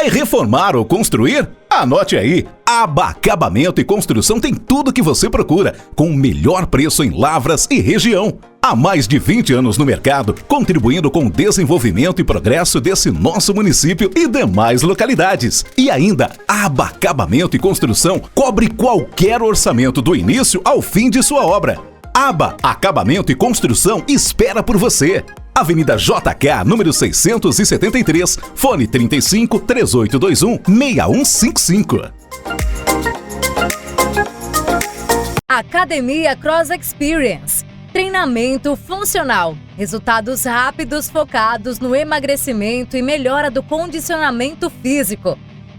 Vai reformar ou construir? Anote aí, Aba Acabamento e Construção tem tudo o que você procura, com o melhor preço em Lavras e região. Há mais de 20 anos no mercado, contribuindo com o desenvolvimento e progresso desse nosso município e demais localidades. E ainda, Aba Acabamento e Construção cobre qualquer orçamento do início ao fim de sua obra. Aba Acabamento e Construção espera por você. Avenida JK, número 673, fone 35 3821 6155. Academia Cross Experience. Treinamento funcional. Resultados rápidos focados no emagrecimento e melhora do condicionamento físico.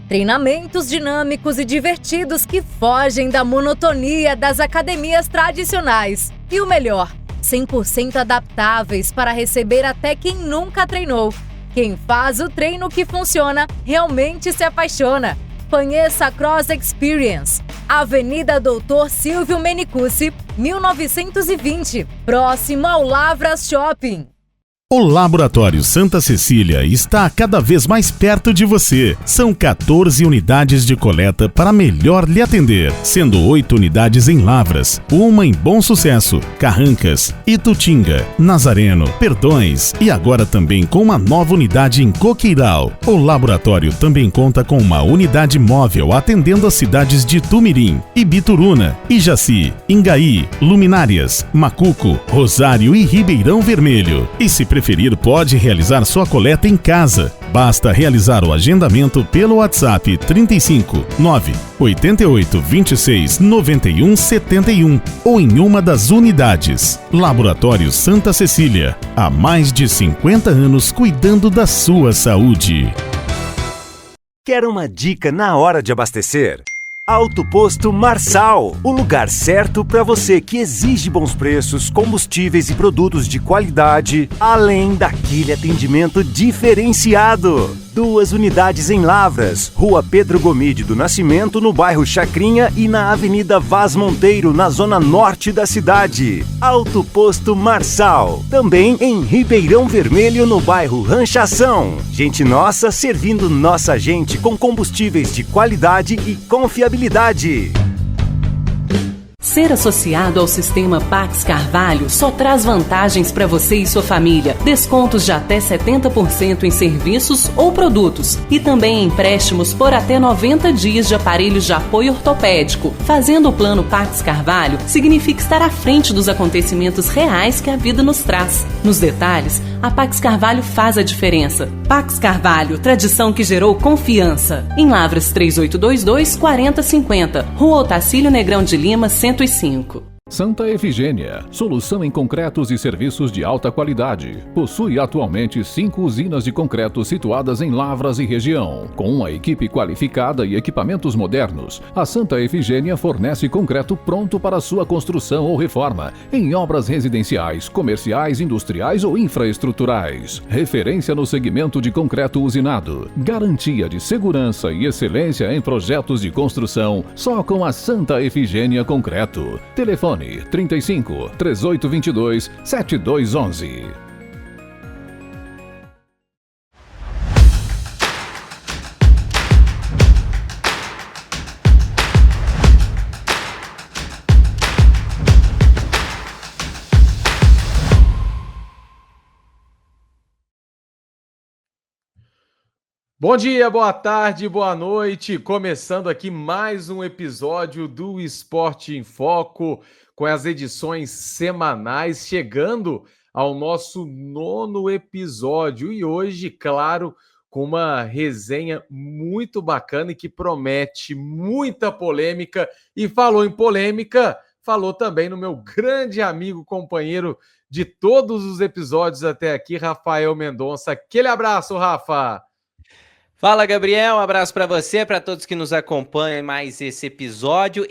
Treinamentos dinâmicos e divertidos que fogem da monotonia das academias tradicionais. E o melhor, 100% adaptáveis para receber até quem nunca treinou. Quem faz o treino que funciona realmente se apaixona. Conheça a Cross Experience. Avenida Doutor Silvio Menicucci, 1920, próximo ao Lavras Shopping. O Laboratório Santa Cecília está cada vez mais perto de você. São 14 unidades de coleta para melhor lhe atender, sendo 8 unidades em Lavras, uma em Bom Sucesso, Carrancas, Itutinga, Nazareno, Perdões e agora também com uma nova unidade em Coqueiral. O laboratório também conta com uma unidade móvel atendendo as cidades de Tumirim, Ibituruna, Ijaci, Ingaí, Luminárias, Macuco, Rosário e Ribeirão Vermelho. E se preferir, pode realizar sua coleta em casa. Basta realizar o agendamento pelo WhatsApp 35 9 88 26 91 71 ou em uma das unidades. Laboratório Santa Cecília, há mais de 50 anos cuidando da sua saúde. Quer uma dica na hora de abastecer? Auto Posto Marçal, o lugar certo para você que exige bons preços, combustíveis e produtos de qualidade, além daquele atendimento diferenciado. 2 unidades em Lavras, Rua Pedro Gomide do Nascimento, no bairro Chacrinha, e na Avenida Vaz Monteiro, na zona norte da cidade. Auto Posto Marçal, também em Ribeirão Vermelho, no bairro Ranchação. Gente nossa servindo nossa gente com combustíveis de qualidade e confiabilidade. Ser associado ao sistema Pax Carvalho só traz vantagens para você e sua família. Descontos de até 70% em serviços ou produtos. E também empréstimos por até 90 dias de aparelhos de apoio ortopédico. Fazendo o plano Pax Carvalho significa estar à frente dos acontecimentos reais que a vida nos traz. Nos detalhes, a Pax Carvalho faz a diferença. Pax Carvalho, tradição que gerou confiança. Em Lavras 3822 4050, Rua Otacílio Negrão de Lima, 105. Santa Efigênia, solução em concretos e serviços de alta qualidade. Possui atualmente 5 usinas de concreto situadas em Lavras e região. Com uma equipe qualificada e equipamentos modernos, a Santa Efigênia fornece concreto pronto para sua construção ou reforma, em obras residenciais, comerciais, industriais ou infraestruturais. Referência no segmento de concreto usinado. Garantia de segurança e excelência em projetos de construção, só com a Santa Efigênia Concreto. Telefone 35 3822 7211. Bom dia, boa tarde, boa noite. Começando aqui mais um episódio do Esporte em Foco, com as edições semanais, chegando ao nosso 9º episódio. E hoje, claro, com uma resenha muito bacana e que promete muita polêmica. E falou em polêmica, falou também no meu grande amigo, companheiro de todos os episódios até aqui, Rafael Mendonça. Aquele abraço, Rafa! Fala, Gabriel, um abraço para você, para todos que nos acompanham em mais esse episódio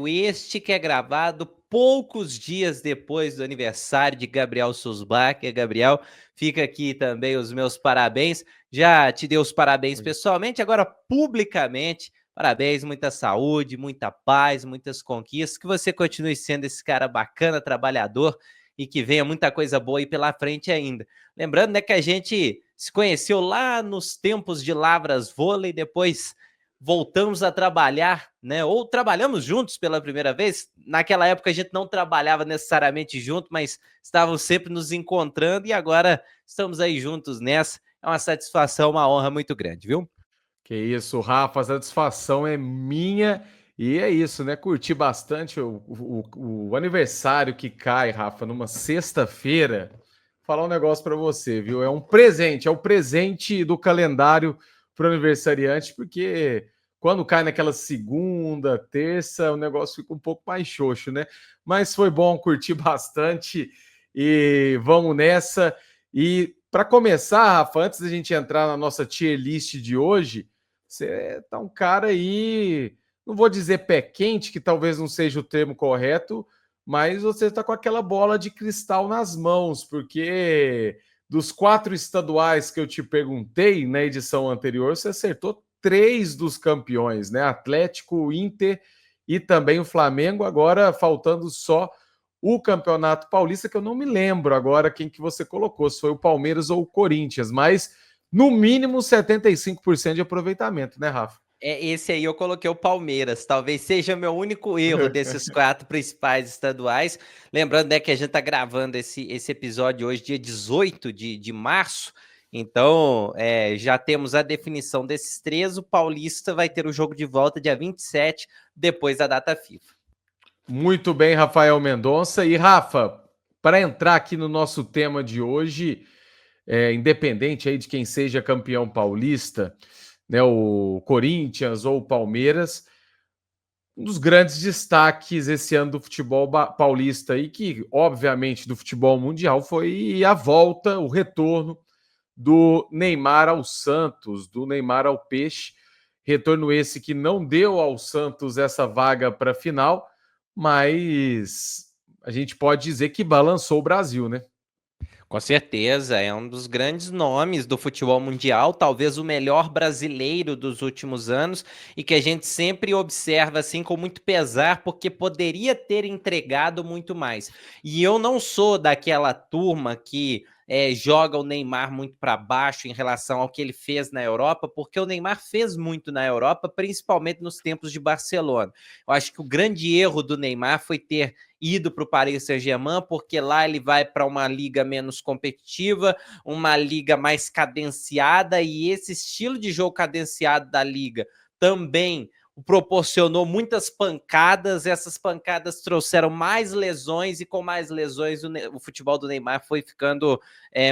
este que é gravado poucos dias depois do aniversário de Gabriel Susbacher. Gabriel, fica aqui também os meus parabéns, já te dei os parabéns pessoalmente, agora publicamente, parabéns, muita saúde, muita paz, muitas conquistas, que você continue sendo esse cara bacana, trabalhador, e que venha muita coisa boa aí pela frente ainda. Lembrando, né, que a gente se conheceu lá nos tempos de Lavras Vôlei, depois voltamos a trabalhar, né? Ou trabalhamos juntos pela primeira vez. Naquela época a gente não trabalhava necessariamente junto, mas estávamos sempre nos encontrando e agora estamos aí juntos nessa. É uma satisfação, uma honra muito grande, viu? Que isso, Rafa, a satisfação é minha. E é isso, né? Curti bastante o aniversário que cai, Rafa, numa sexta-feira. Falar um negócio para você, viu? É um presente, é o presente do calendário para o aniversariante, porque quando cai naquela segunda, terça, o negócio fica um pouco mais xoxo, né? Mas foi bom, curti bastante e vamos nessa. E para começar, Rafa, antes da gente entrar na nossa tier list de hoje, você tá um cara aí, não vou dizer pé quente, que talvez não seja o termo correto, mas você está com aquela bola de cristal nas mãos, porque dos 4 estaduais que eu te perguntei na edição anterior, você acertou 3 dos campeões, né? Atlético, Inter e também o Flamengo, agora faltando só o Campeonato Paulista, que eu não me lembro agora quem que você colocou, se foi o Palmeiras ou o Corinthians, mas no mínimo 75% de aproveitamento, né, Rafa? Esse aí eu coloquei o Palmeiras, talvez seja meu único erro desses 4 principais estaduais. Lembrando, né, que a gente está gravando esse episódio hoje, dia 18 de março, então já temos a definição desses 3. O Paulista vai ter o jogo de volta dia 27, depois da data FIFA. Muito bem, Rafael Mendonça. E, Rafa, para entrar aqui no nosso tema de hoje, independente aí de quem seja campeão paulista, né, o Corinthians ou o Palmeiras, um dos grandes destaques esse ano do futebol paulista e que, obviamente, do futebol mundial foi a volta, o retorno do Neymar ao Santos, do Neymar ao Peixe. Retorno esse que não deu ao Santos essa vaga para a final, mas a gente pode dizer que balançou o Brasil, né? Com certeza, é um dos grandes nomes do futebol mundial, talvez o melhor brasileiro dos últimos anos, e que a gente sempre observa assim com muito pesar, porque poderia ter entregado muito mais. E eu não sou daquela turma que joga o Neymar muito para baixo em relação ao que ele fez na Europa, porque o Neymar fez muito na Europa, principalmente nos tempos de Barcelona. Eu acho que o grande erro do Neymar foi ter ido para o Paris Saint-Germain, porque lá ele vai para uma liga menos competitiva, uma liga mais cadenciada, e esse estilo de jogo cadenciado da liga também proporcionou muitas pancadas. Essas pancadas trouxeram mais lesões, e com mais lesões o futebol do Neymar foi ficando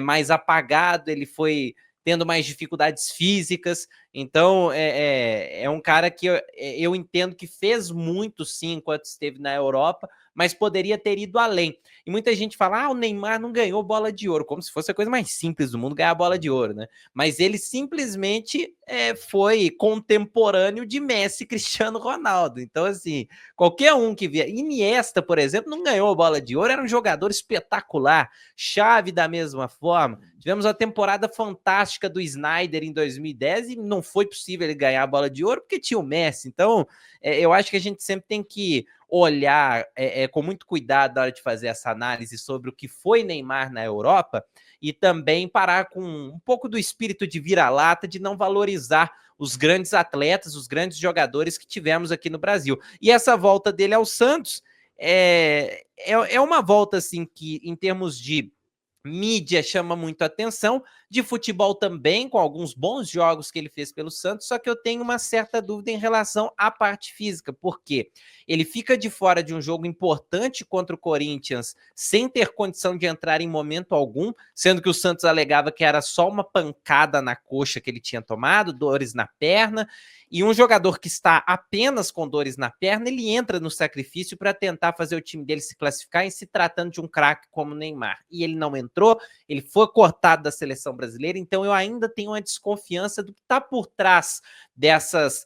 mais apagado, ele foi tendo mais dificuldades físicas. Então é um cara que eu entendo que fez muito sim enquanto esteve na Europa, mas poderia ter ido além. E muita gente fala, o Neymar não ganhou bola de ouro, como se fosse a coisa mais simples do mundo ganhar a bola de ouro, né? Mas ele simplesmente foi contemporâneo de Messi e Cristiano Ronaldo. Então, assim, qualquer um que via... Iniesta, por exemplo, não ganhou a bola de ouro, era um jogador espetacular. Xavi, da mesma forma. Tivemos uma temporada fantástica do Snyder em 2010 e não foi possível ele ganhar a bola de ouro porque tinha o Messi. Então, eu acho que a gente sempre tem que olhar com muito cuidado na hora de fazer essa análise sobre o que foi Neymar na Europa, e também parar com um pouco do espírito de vira-lata, de não valorizar os grandes atletas, os grandes jogadores que tivemos aqui no Brasil. E essa volta dele ao Santos é uma volta assim que, em termos de mídia, chama muito a atenção, de futebol também, com alguns bons jogos que ele fez pelo Santos, só que eu tenho uma certa dúvida em relação à parte física, porque ele fica de fora de um jogo importante contra o Corinthians, sem ter condição de entrar em momento algum, sendo que o Santos alegava que era só uma pancada na coxa que ele tinha tomado, dores na perna, e um jogador que está apenas com dores na perna, ele entra no sacrifício para tentar fazer o time dele se classificar, em se tratando de um craque como o Neymar. E ele não entrou, ele foi cortado da seleção brasileira, então eu ainda tenho uma desconfiança do que está por trás dessas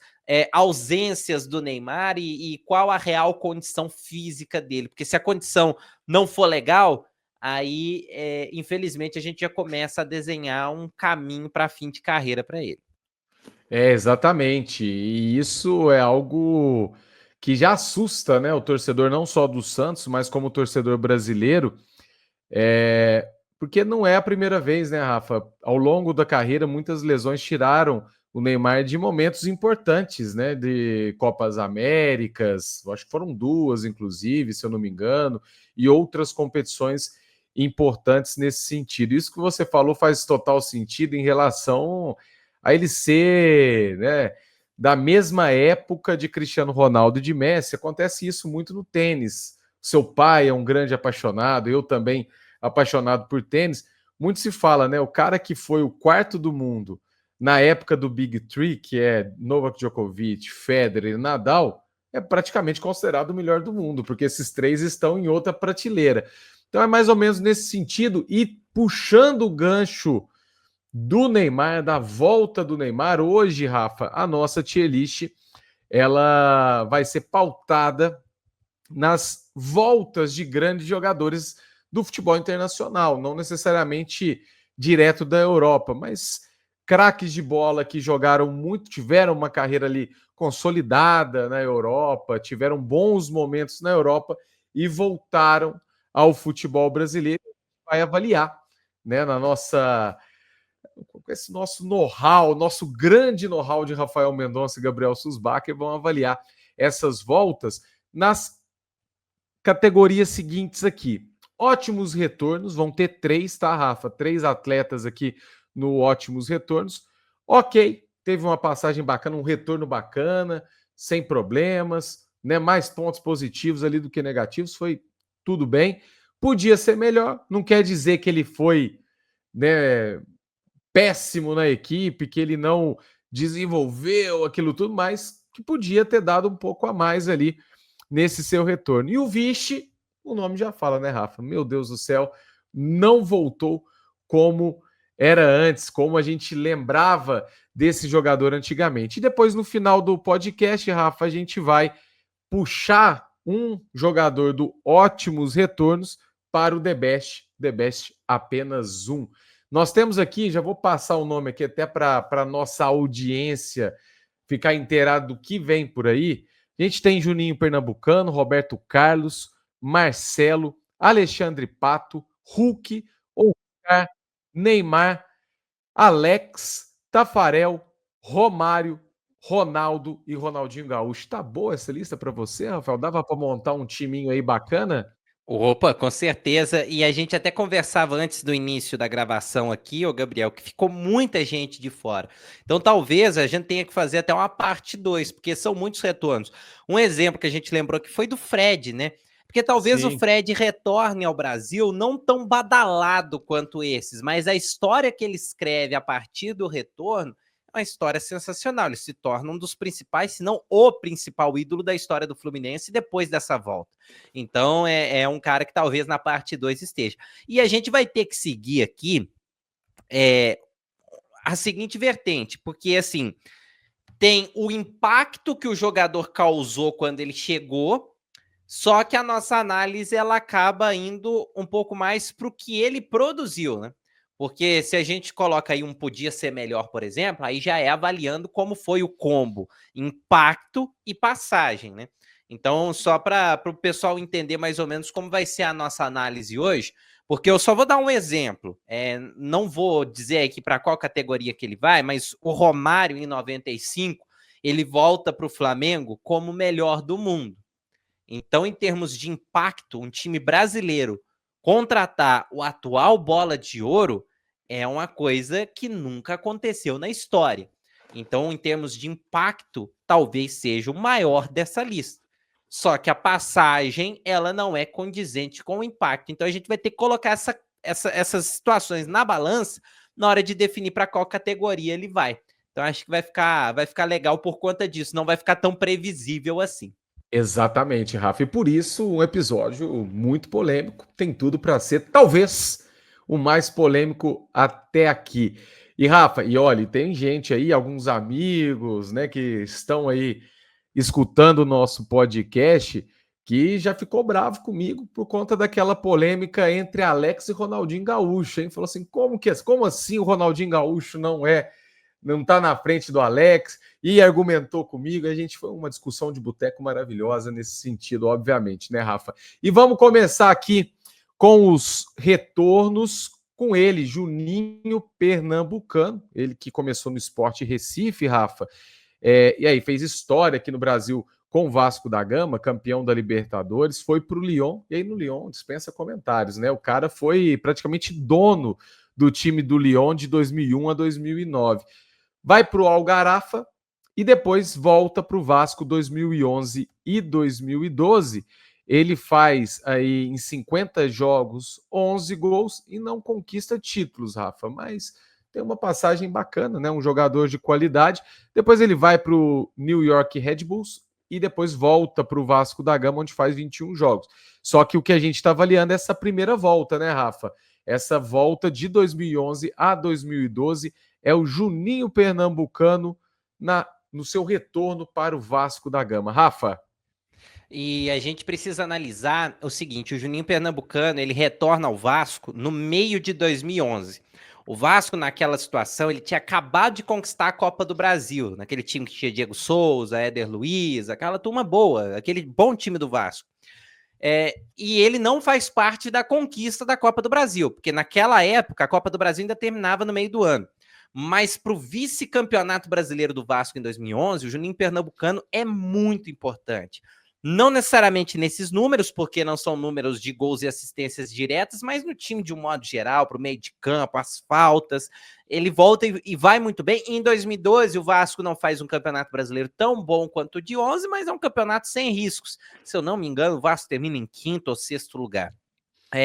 ausências do Neymar e qual a real condição física dele. Porque se a condição não for legal, aí, infelizmente, a gente já começa a desenhar um caminho para fim de carreira para ele. Exatamente. E isso é algo que já assusta, né, o torcedor não só do Santos, mas como o torcedor brasileiro. porque não é a primeira vez, né, Rafa? Ao longo da carreira, muitas lesões tiraram o Neymar de momentos importantes, né? De Copas Américas, acho que foram 2, inclusive, se eu não me engano, e outras competições importantes nesse sentido. Isso que você falou faz total sentido em relação a ele ser, né, da mesma época de Cristiano Ronaldo e de Messi. Acontece isso muito no tênis. Seu pai é um grande apaixonado, eu também apaixonado por tênis. Muito se fala, né? O cara que foi o quarto do mundo na época do Big Three, que é Novak Djokovic, Federer e Nadal, é praticamente considerado o melhor do mundo, porque esses 3 estão em outra prateleira. Então é mais ou menos nesse sentido, e puxando o gancho do Neymar, da volta do Neymar, hoje, Rafa, a nossa tier list, ela vai ser pautada nas voltas de grandes jogadores do futebol internacional, não necessariamente direto da Europa, mas craques de bola que jogaram muito, tiveram uma carreira ali consolidada na Europa, tiveram bons momentos na Europa e voltaram ao futebol brasileiro. Vai avaliar, né, na nossa, com esse nosso know-how, nosso grande know-how de Rafael Mendonça e Gabriel Susbacher, vão avaliar essas voltas nas categorias seguintes aqui. Ótimos retornos, vão ter 3, tá, Rafa? 3 atletas aqui no ótimos retornos. Ok, teve uma passagem bacana, um retorno bacana, sem problemas, né? Mais pontos positivos ali do que negativos, foi tudo bem. Podia ser melhor, não quer dizer que ele foi, né, péssimo na equipe, que ele não desenvolveu aquilo tudo, mas que podia ter dado um pouco a mais ali nesse seu retorno. E o Vichy, o nome já fala, né, Rafa? Meu Deus do céu, não voltou como era antes, como a gente lembrava desse jogador antigamente. E depois, no final do podcast, Rafa, a gente vai puxar um jogador do ótimos retornos para o The Best apenas um. Nós temos aqui, já vou passar o nome aqui até para a nossa audiência ficar inteirado do que vem por aí. A gente tem Juninho Pernambucano, Roberto Carlos, Marcelo, Alexandre Pato, Hulk, Oscar, Neymar, Alex, Tafarel, Romário, Ronaldo e Ronaldinho Gaúcho. Tá boa essa lista para você, Rafael? Dava para montar um timinho aí bacana? Opa, com certeza. E a gente até conversava antes do início da gravação aqui, ô Gabriel, que ficou muita gente de fora. Então talvez a gente tenha que fazer até uma parte 2, porque são muitos retornos. Um exemplo que a gente lembrou que foi do Fred, né? Porque talvez o Fred retorne ao Brasil não tão badalado quanto esses, mas a história que ele escreve a partir do retorno é uma história sensacional. Ele se torna um dos principais, se não o principal ídolo da história do Fluminense depois dessa volta. Então é um cara que talvez na parte 2 esteja. E a gente vai ter que seguir aqui a seguinte vertente, porque assim, tem o impacto que o jogador causou quando ele chegou, só que a nossa análise ela acaba indo um pouco mais para o que ele produziu, né? Porque se a gente coloca aí um podia ser melhor, por exemplo, aí já é avaliando como foi o combo, impacto e passagem, né? Então, só para o pessoal entender mais ou menos como vai ser a nossa análise hoje, porque eu só vou dar um exemplo, não vou dizer aqui para qual categoria que ele vai, mas o Romário, em 95, ele volta para o Flamengo como o melhor do mundo. Então, em termos de impacto, um time brasileiro contratar o atual Bola de Ouro é uma coisa que nunca aconteceu na história. Então, em termos de impacto, talvez seja o maior dessa lista. Só que a passagem, ela não é condizente com o impacto. Então, a gente vai ter que colocar essas situações na balança na hora de definir para qual categoria ele vai. Então, acho que vai ficar legal por conta disso. Não vai ficar tão previsível assim. Exatamente, Rafa. E por isso, um episódio muito polêmico. Tem tudo para ser, talvez, o mais polêmico até aqui. E, Rafa, e olha, tem gente aí, alguns amigos, né, que estão aí escutando o nosso podcast, que já ficou bravo comigo por conta daquela polêmica entre Alex e Ronaldinho Gaúcho, hein? Falou assim, como assim o Ronaldinho Gaúcho não tá na frente do Alex? E argumentou comigo, a gente foi uma discussão de boteco maravilhosa nesse sentido, obviamente, né, Rafa? E vamos começar aqui com os retornos com ele, Juninho Pernambucano, ele que começou no Sport Recife, Rafa, e aí fez história aqui no Brasil com o Vasco da Gama, campeão da Libertadores, foi para o Lyon, e aí no Lyon dispensa comentários, né? O cara foi praticamente dono do time do Lyon de 2001 a 2009. Vai para o Algarafa e depois volta para o Vasco 2011 e 2012. Ele faz aí em 50 jogos 11 gols e não conquista títulos, Rafa, mas tem uma passagem bacana, né? Um jogador de qualidade. Depois ele vai para o New York Red Bulls e depois volta para o Vasco da Gama, onde faz 21 jogos. Só que o que a gente está avaliando é essa primeira volta, né, Rafa? Essa volta de 2011 a 2012 é o Juninho Pernambucano no seu retorno para o Vasco da Gama. Rafa? E a gente precisa analisar o seguinte, o Juninho Pernambucano, ele retorna ao Vasco no meio de 2011. O Vasco, naquela situação, ele tinha acabado de conquistar a Copa do Brasil, naquele time que tinha Diego Souza, Éder Luiz, aquela turma boa, aquele bom time do Vasco. E ele não faz parte da conquista da Copa do Brasil, porque naquela época a Copa do Brasil ainda terminava no meio do ano. Mas para o vice-campeonato brasileiro do Vasco em 2011, o Juninho Pernambucano é muito importante. Não necessariamente nesses números, porque não são números de gols e assistências diretas, mas no time de um modo geral, para o meio de campo, as faltas, ele volta e vai muito bem. E em 2012, o Vasco não faz um campeonato brasileiro tão bom quanto o de 11, mas é um campeonato sem riscos. Se eu não me engano, o Vasco termina em 5º ou 6º lugar.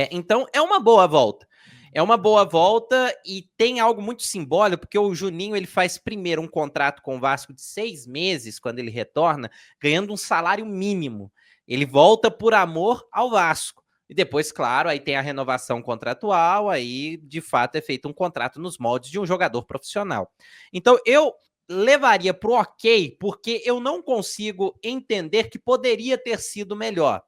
Então, é uma boa volta. É uma boa volta e tem algo muito simbólico, porque o Juninho ele faz primeiro um contrato com o Vasco de 6 meses, quando ele retorna, ganhando um salário mínimo. Ele volta por amor ao Vasco. E depois, claro, aí tem a renovação contratual, aí de fato é feito um contrato nos moldes de um jogador profissional. Então eu levaria para o ok, porque eu não consigo entender que poderia ter sido melhor.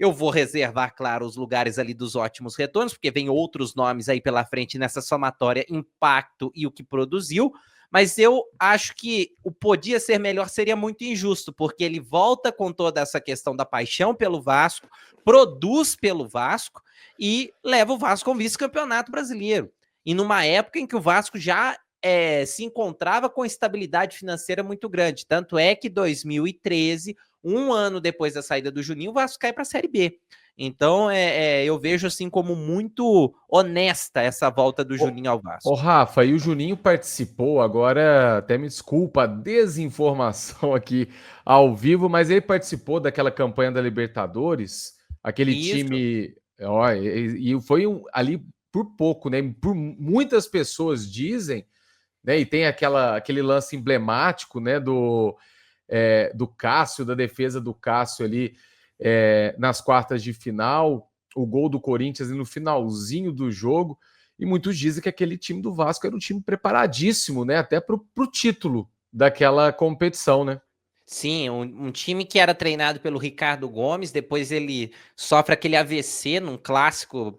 Eu vou reservar, claro, os lugares ali dos ótimos retornos, porque vem outros nomes aí pela frente nessa somatória, impacto e o que produziu, mas eu acho que o podia ser melhor seria muito injusto, porque ele volta com toda essa questão da paixão pelo Vasco, produz pelo Vasco e leva o Vasco ao vice-campeonato brasileiro. E numa época em que o Vasco já se encontrava com estabilidade financeira muito grande. Tanto é que 2013, um ano depois da saída do Juninho, o Vasco cai para a Série B. Então, eu vejo assim como muito honesta essa volta do Juninho ao Vasco. Rafa, e o Juninho participou, agora até me desculpa a desinformação aqui ao vivo, mas ele participou daquela campanha da Libertadores, aquele time, e foi ali por pouco, né? Por muitas pessoas dizem, né? E tem aquele lance emblemático, né? Do Cássio, da defesa do Cássio ali nas quartas de final, o gol do Corinthians no finalzinho do jogo, e muitos dizem que aquele time do Vasco era um time preparadíssimo, né? Até para o título daquela competição, né? Sim, um time que era treinado pelo Ricardo Gomes, depois ele sofre aquele AVC num clássico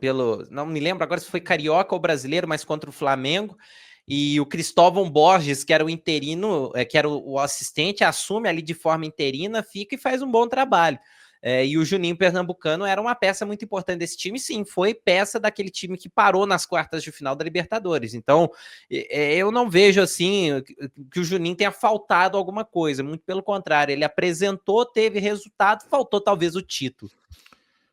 não me lembro agora se foi carioca ou brasileiro, mas contra o Flamengo, e o Cristóvão Borges, que era o interino, que era o assistente, assume ali de forma interina, fica e faz um bom trabalho. E o Juninho Pernambucano era uma peça muito importante desse time, sim, foi peça daquele time que parou nas quartas de final da Libertadores. Então, eu não vejo assim que o Juninho tenha faltado alguma coisa, muito pelo contrário, ele apresentou, teve resultado, faltou talvez o título.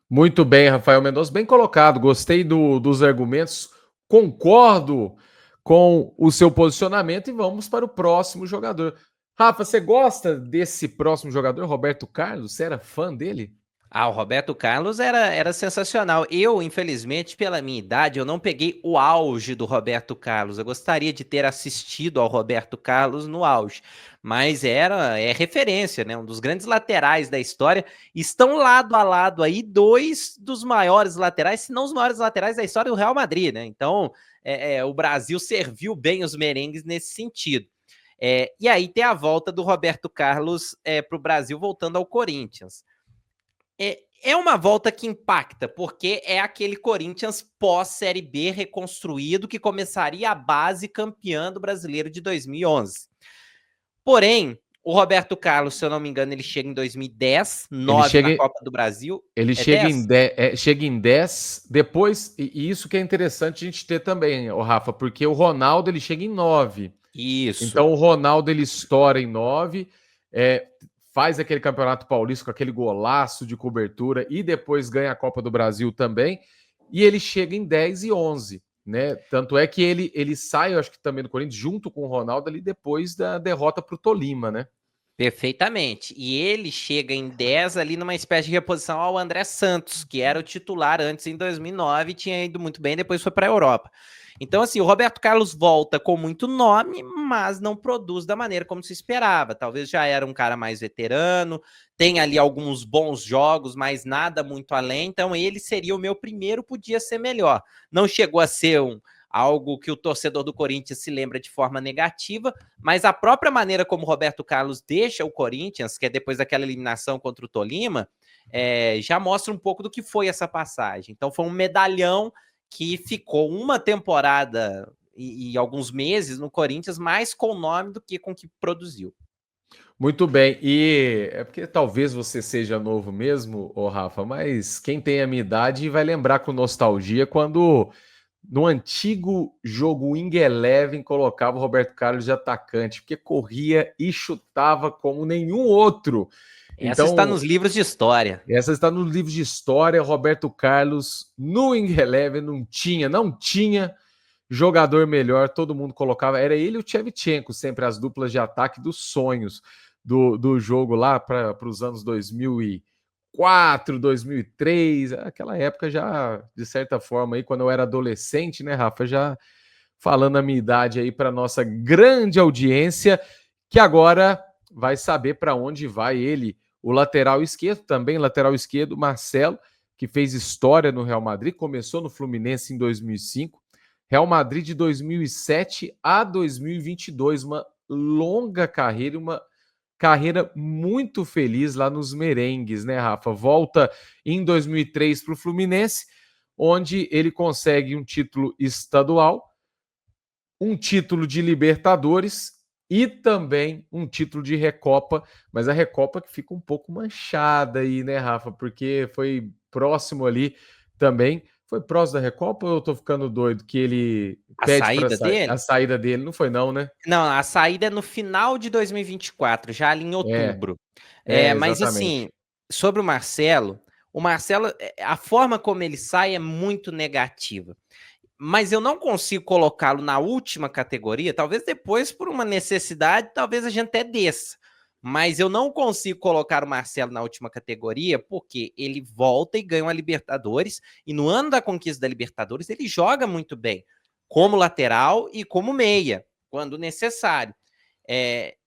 Muito bem, Rafael Mendonça, bem colocado, gostei dos argumentos, concordo com o seu posicionamento e vamos para o próximo jogador. Rafa, você gosta desse próximo jogador, Roberto Carlos? Você era fã dele? O Roberto Carlos era sensacional. Eu, infelizmente, pela minha idade, eu não peguei o auge do Roberto Carlos. Eu gostaria de ter assistido ao Roberto Carlos no auge. Mas é referência, né? Um dos grandes laterais da história. Estão lado a lado aí 2 dos maiores laterais, se não os maiores laterais da história do Real Madrid, né? Então, o Brasil serviu bem os merengues nesse sentido. E aí tem a volta do Roberto Carlos para o Brasil, voltando ao Corinthians. É uma volta que impacta, porque é aquele Corinthians pós-Série B reconstruído que começaria a base campeã do Brasileiro de 2011. Porém, O Roberto Carlos, se eu não me engano, ele chega em 2010, 9 na Copa do Brasil. Ele chega em 10, depois, e isso que é interessante a gente ter também, o Rafa, porque o Ronaldo ele chega em 9. Isso. Então o Ronaldo ele estoura em 9, faz aquele Campeonato Paulista com aquele golaço de cobertura e depois ganha a Copa do Brasil também, e ele chega em 10 e 11. Né? Tanto é que ele sai, eu acho que também do Corinthians, junto com o Ronaldo ali depois da derrota para o Tolima, né? Perfeitamente. E ele chega em 10 ali numa espécie de reposição ao André Santos, que era o titular antes em 2009, tinha ido muito bem, depois foi para a Europa. Então, assim, o Roberto Carlos volta com muito nome, mas não produz da maneira como se esperava. Talvez já era um cara mais veterano, tem ali alguns bons jogos, mas nada muito além. Então, ele seria o meu primeiro, podia ser melhor. Não chegou a ser algo que o torcedor do Corinthians se lembra de forma negativa, mas a própria maneira como o Roberto Carlos deixa o Corinthians, que é depois daquela eliminação contra o Tolima, já mostra um pouco do que foi essa passagem. Então, foi um medalhão que ficou uma temporada e alguns meses no Corinthians mais com o nome do que com o que produziu. Muito bem, e é porque talvez você seja novo mesmo, ô Rafa, mas quem tem a minha idade vai lembrar com nostalgia quando no antigo jogo Wing Eleven colocava o Roberto Carlos de atacante, porque corria e chutava como nenhum outro. Essa está nos livros de história. Essa está nos livros de história. Roberto Carlos no Wing Eleven não tinha jogador melhor, todo mundo colocava, era ele e o Shevchenko, sempre as duplas de ataque dos sonhos do jogo lá para os anos 2004, 2003, aquela época já, de certa forma, aí, quando eu era adolescente, né, Rafa, já falando a minha idade aí para nossa grande audiência, que agora vai saber para onde vai ele, o lateral esquerdo, também lateral esquerdo, Marcelo, que fez história no Real Madrid, começou no Fluminense em 2005, Real Madrid de 2007 a 2022, uma longa carreira, uma carreira muito feliz lá nos merengues, né, Rafa? Volta em 2003 para o Fluminense, onde ele consegue um título estadual, um título de Libertadores e também um título de Recopa, mas a Recopa que fica um pouco manchada aí, né, Rafa? Porque foi próximo ali também. Foi próximo da Recopa ou eu tô ficando doido que ele pede para sair? A saída dele não foi não, né? Não, a saída é no final de 2024, já ali em outubro. Mas assim, sobre o Marcelo, a forma como ele sai é muito negativa. Mas eu não consigo colocá-lo na última categoria, talvez depois por uma necessidade, talvez a gente até desça. Mas eu não consigo colocar o Marcelo na última categoria porque ele volta e ganha uma Libertadores, e no ano da conquista da Libertadores ele joga muito bem, como lateral e como meia, quando necessário.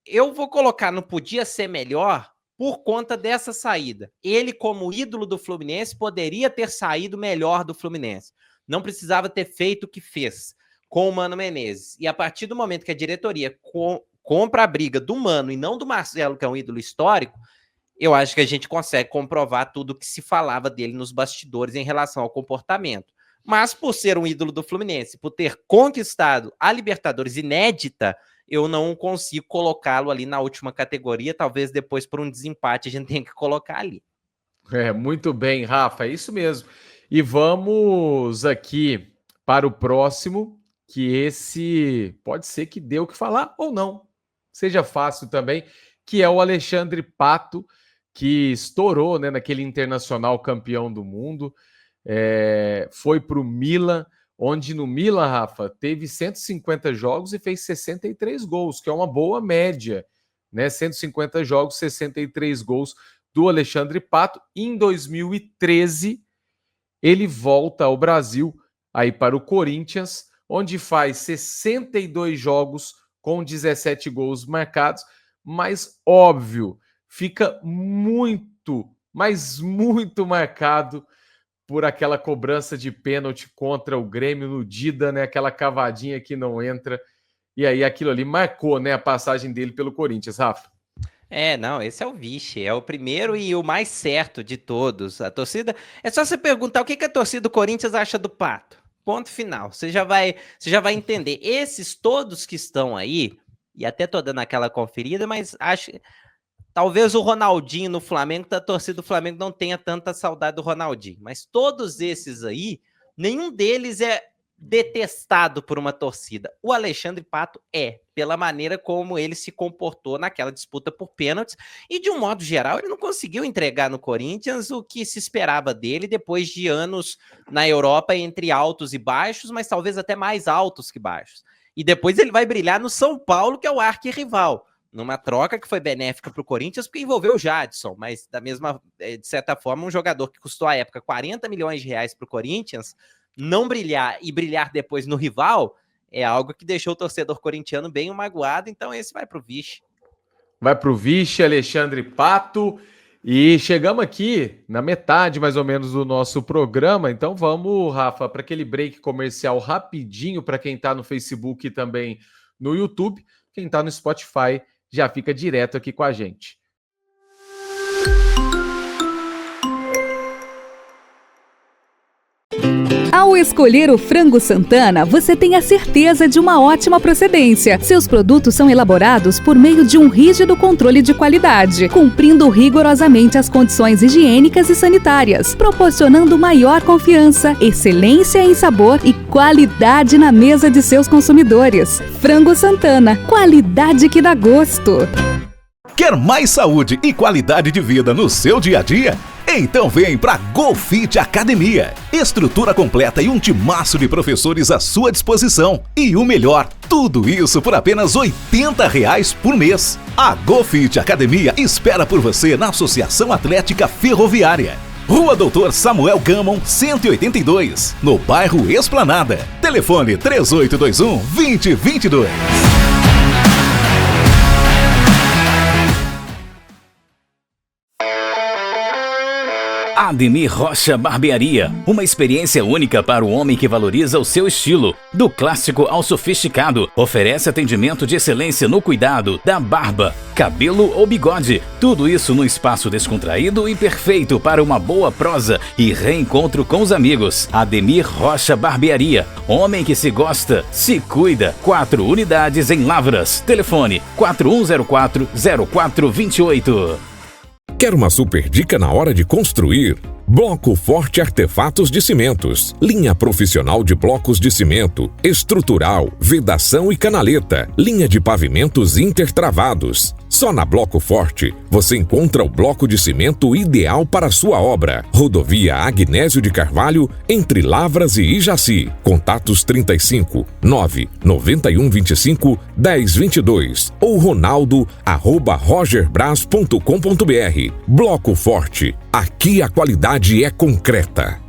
Eu vou colocar no podia ser melhor por conta dessa saída. Ele, como ídolo do Fluminense, poderia ter saído melhor do Fluminense. Não precisava ter feito o que fez com o Mano Menezes. E a partir do momento que a diretoria compra a briga do Mano e não do Marcelo, que é um ídolo histórico, eu acho que a gente consegue comprovar tudo o que se falava dele nos bastidores em relação ao comportamento. Mas por ser um ídolo do Fluminense, por ter conquistado a Libertadores inédita, eu não consigo colocá-lo ali na última categoria, talvez depois por um desempate a gente tenha que colocar ali. Muito bem, Rafa, é isso mesmo. E vamos aqui para o próximo, que esse pode ser que dê o que falar ou não. Seja fácil também, que é o Alexandre Pato, que estourou, né, naquele Internacional campeão do mundo, foi para o Milan, onde no Milan, Rafa, teve 150 jogos e fez 63 gols, que é uma boa média, né? 150 jogos, 63 gols do Alexandre Pato. Em 2013, ele volta ao Brasil, aí para o Corinthians, onde faz 62 jogos com 17 gols marcados, mas óbvio, fica muito, mas muito marcado por aquela cobrança de pênalti contra o Grêmio no Dida, né? Aquela cavadinha que não entra, e aí aquilo ali marcou, né, a passagem dele pelo Corinthians, Rafa. Não, esse é o vice, é o primeiro e o mais certo de todos. A torcida, é só você perguntar o que a torcida do Corinthians acha do Pato. Ponto final. Você já vai entender. Esses todos que estão aí, e até tô dando aquela conferida, mas acho que talvez o Ronaldinho no Flamengo, a torcida do Flamengo não tenha tanta saudade do Ronaldinho, mas todos esses aí, nenhum deles é detestado por uma torcida. O Alexandre Pato pela maneira como ele se comportou naquela disputa por pênaltis, e de um modo geral ele não conseguiu entregar no Corinthians o que se esperava dele depois de anos na Europa entre altos e baixos, mas talvez até mais altos que baixos. E depois ele vai brilhar no São Paulo, que é o arquirrival, numa troca que foi benéfica para o Corinthians, porque envolveu o Jadson, mas de certa forma, um jogador que custou à época 40 milhões de reais para o Corinthians, não brilhar e brilhar depois no rival, é algo que deixou o torcedor corintiano bem magoado, então esse vai pro Vixe. Vai pro Vixe, Alexandre Pato, e chegamos aqui na metade mais ou menos do nosso programa, então vamos, Rafa, para aquele break comercial rapidinho para quem tá no Facebook e também no YouTube, quem tá no Spotify já fica direto aqui com a gente. Ao escolher o frango Santana, você tem a certeza de uma ótima procedência. Seus produtos são elaborados por meio de um rígido controle de qualidade, cumprindo rigorosamente as condições higiênicas e sanitárias, proporcionando maior confiança, excelência em sabor e qualidade na mesa de seus consumidores. Frango Santana, qualidade que dá gosto. Quer mais saúde e qualidade de vida no seu dia a dia? Então vem pra GoFit Academia. Estrutura completa e um timaço de professores à sua disposição. E o melhor, tudo isso por apenas R$ 80 por mês. A GoFit Academia espera por você na Associação Atlética Ferroviária. Rua Doutor Samuel Gamon, 182, no bairro Esplanada. Telefone 3821-2022. Ademir Rocha Barbearia, uma experiência única para o homem que valoriza o seu estilo. Do clássico ao sofisticado, oferece atendimento de excelência no cuidado da barba, cabelo ou bigode. Tudo isso num espaço descontraído e perfeito para uma boa prosa e reencontro com os amigos. Ademir Rocha Barbearia, homem que se gosta, se cuida. 4 unidades em Lavras. Telefone 4104-0428. Quer uma super dica na hora de construir? Bloco Forte Artefatos de Cimentos. Linha profissional de blocos de cimento, estrutural, vedação e canaleta. Linha de pavimentos intertravados. Só na Bloco Forte você encontra o bloco de cimento ideal para a sua obra. Rodovia Agnésio de Carvalho, entre Lavras e Ijaci. Contatos 35 991 25 1022 ou ronaldo@rogerbras.com.br. Bloco Forte. Aqui a qualidade é concreta.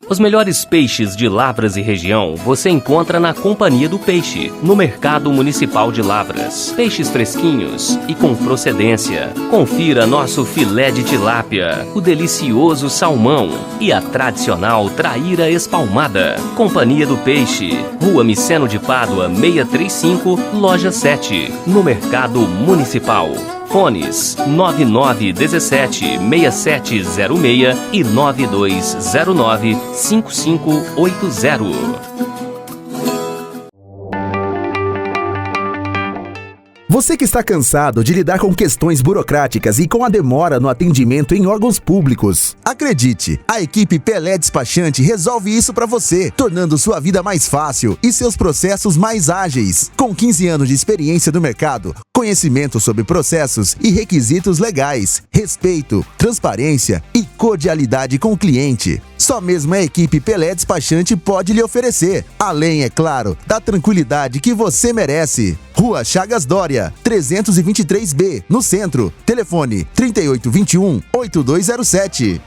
Os melhores peixes de Lavras e região você encontra na Companhia do Peixe, no Mercado Municipal de Lavras. Peixes fresquinhos e com procedência. Confira nosso filé de tilápia, o delicioso salmão e a tradicional traíra espalmada. Companhia do Peixe, Rua Miceno de Pádua, 635, Loja 7, no Mercado Municipal. Fones 9917-6706 e 9209-5580. Você que está cansado de lidar com questões burocráticas e com a demora no atendimento em órgãos públicos, acredite, a equipe Pelé Despachante resolve isso para você, tornando sua vida mais fácil e seus processos mais ágeis. Com 15 anos de experiência no mercado, conhecimento sobre processos e requisitos legais, respeito, transparência e cordialidade com o cliente. Só mesmo a equipe Pelé Despachante pode lhe oferecer, além, é claro, da tranquilidade que você merece. Rua Chagas Dória, 323B, no centro. Telefone 3821-8207.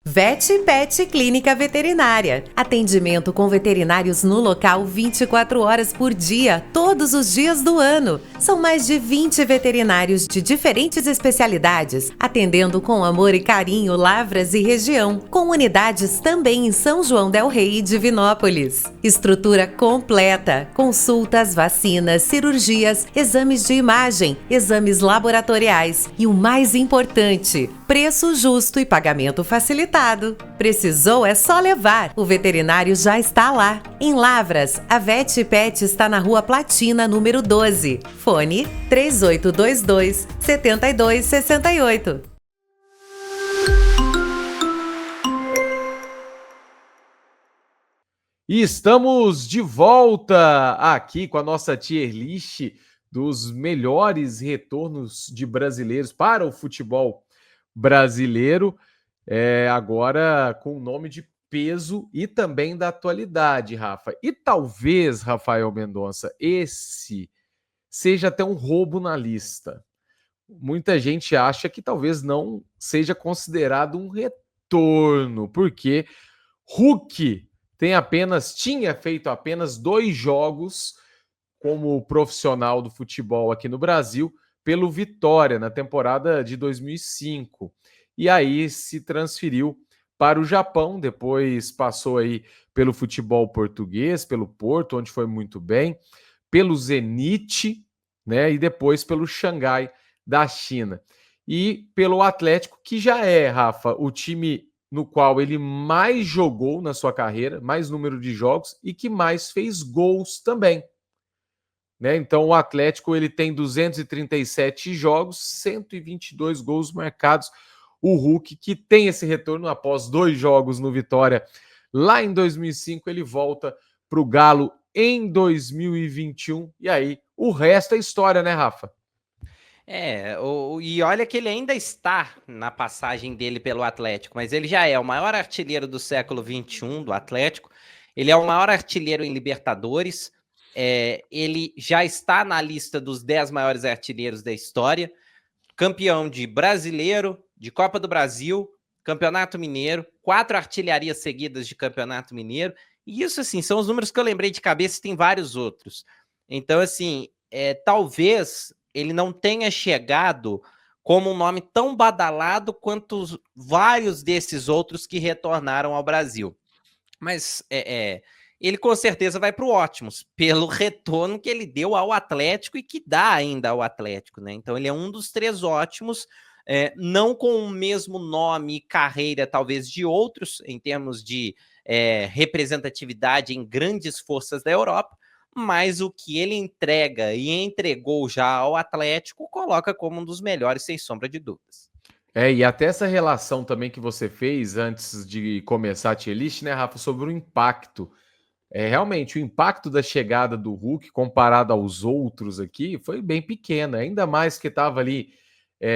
Vet Pet Clínica Veterinária. Atendimento com veterinários no local 24 horas por dia, todos os dias do ano. São mais de 20 veterinários de diferentes especialidades, atendendo com amor e carinho Lavras e região, com unidades também em São João del Rei e Divinópolis. Estrutura completa, consultas, vacinas, cirurgias, exames de imagem, exames laboratoriais e o mais importante, Preço justo e pagamento facilitado. Precisou é só levar. O veterinário já está lá. Em Lavras, a Vet Pet está na Rua Platina, número 12. Fone 3822-7268. E estamos de volta aqui com a nossa tier list dos melhores retornos de brasileiros para o futebol brasileiro, agora com o nome de peso e também da atualidade, Rafa. E talvez, Rafael Mendonça, esse seja até um roubo na lista. Muita gente acha que talvez não seja considerado um retorno, porque Hulk tinha feito apenas 2 jogos como profissional do futebol aqui no Brasil, pelo Vitória, na temporada de 2005. E aí se transferiu para o Japão, depois passou aí pelo futebol português, pelo Porto, onde foi muito bem, pelo Zenit, né, e depois pelo Xangai da China. E pelo Atlético, que já é, Rafa, o time no qual ele mais jogou na sua carreira, mais número de jogos e que mais fez gols também. Né? Então o Atlético ele tem 237 jogos, 122 gols marcados. O Hulk, que tem esse retorno após 2 jogos no Vitória lá em 2005, ele volta para o Galo em 2021. E aí o resto é história, né, Rafa? E olha que ele ainda está na passagem dele pelo Atlético, mas ele já é o maior artilheiro do século XXI do Atlético. Ele é o maior artilheiro em Libertadores. Ele já está na lista dos 10 maiores artilheiros da história, campeão de Brasileiro, de Copa do Brasil, Campeonato Mineiro, 4 artilharias seguidas de Campeonato Mineiro, e isso, assim, são os números que eu lembrei de cabeça, e tem vários outros. Então, assim, talvez ele não tenha chegado como um nome tão badalado quanto vários desses outros que retornaram ao Brasil. Mas ele com certeza vai para o Ótimos, pelo retorno que ele deu ao Atlético e que dá ainda ao Atlético, né? Então ele é um dos 3 Ótimos, não com o mesmo nome e carreira, talvez, de outros, em termos de representatividade em grandes forças da Europa, mas o que ele entrega e entregou já ao Atlético coloca como um dos melhores, sem sombra de dúvidas. E até essa relação também que você fez antes de começar a tier list, né, Rafa, sobre o impacto. Realmente, o impacto da chegada do Hulk, comparado aos outros aqui, foi bem pequeno, ainda mais que estava ali,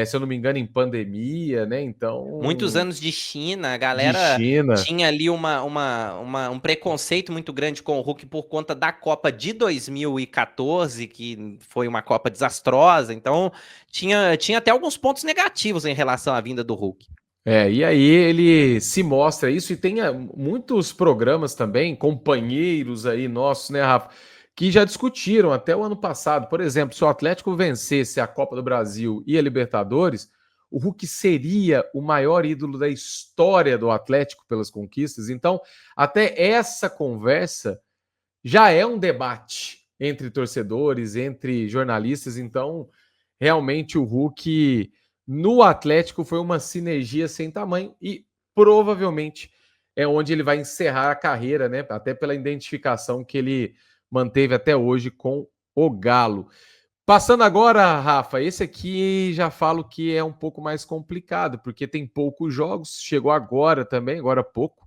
se eu não me engano, em pandemia, né? Então. Muitos anos de China, a galera tinha ali um preconceito muito grande com o Hulk por conta da Copa de 2014, que foi uma Copa desastrosa. Então, tinha até alguns pontos negativos em relação à vinda do Hulk. E aí ele se mostra isso, e tem muitos programas também, companheiros aí nossos, né, Rafa, que já discutiram até o ano passado. Por exemplo, se o Atlético vencesse a Copa do Brasil e a Libertadores, o Hulk seria o maior ídolo da história do Atlético pelas conquistas. Então, até essa conversa já é um debate entre torcedores, entre jornalistas. Então, realmente o Hulk no Atlético foi uma sinergia sem tamanho e provavelmente é onde ele vai encerrar a carreira, né? Até pela identificação que ele manteve até hoje com o Galo. Passando agora, Rafa, esse aqui já falo que é um pouco mais complicado, porque tem poucos jogos, chegou agora também, agora há pouco,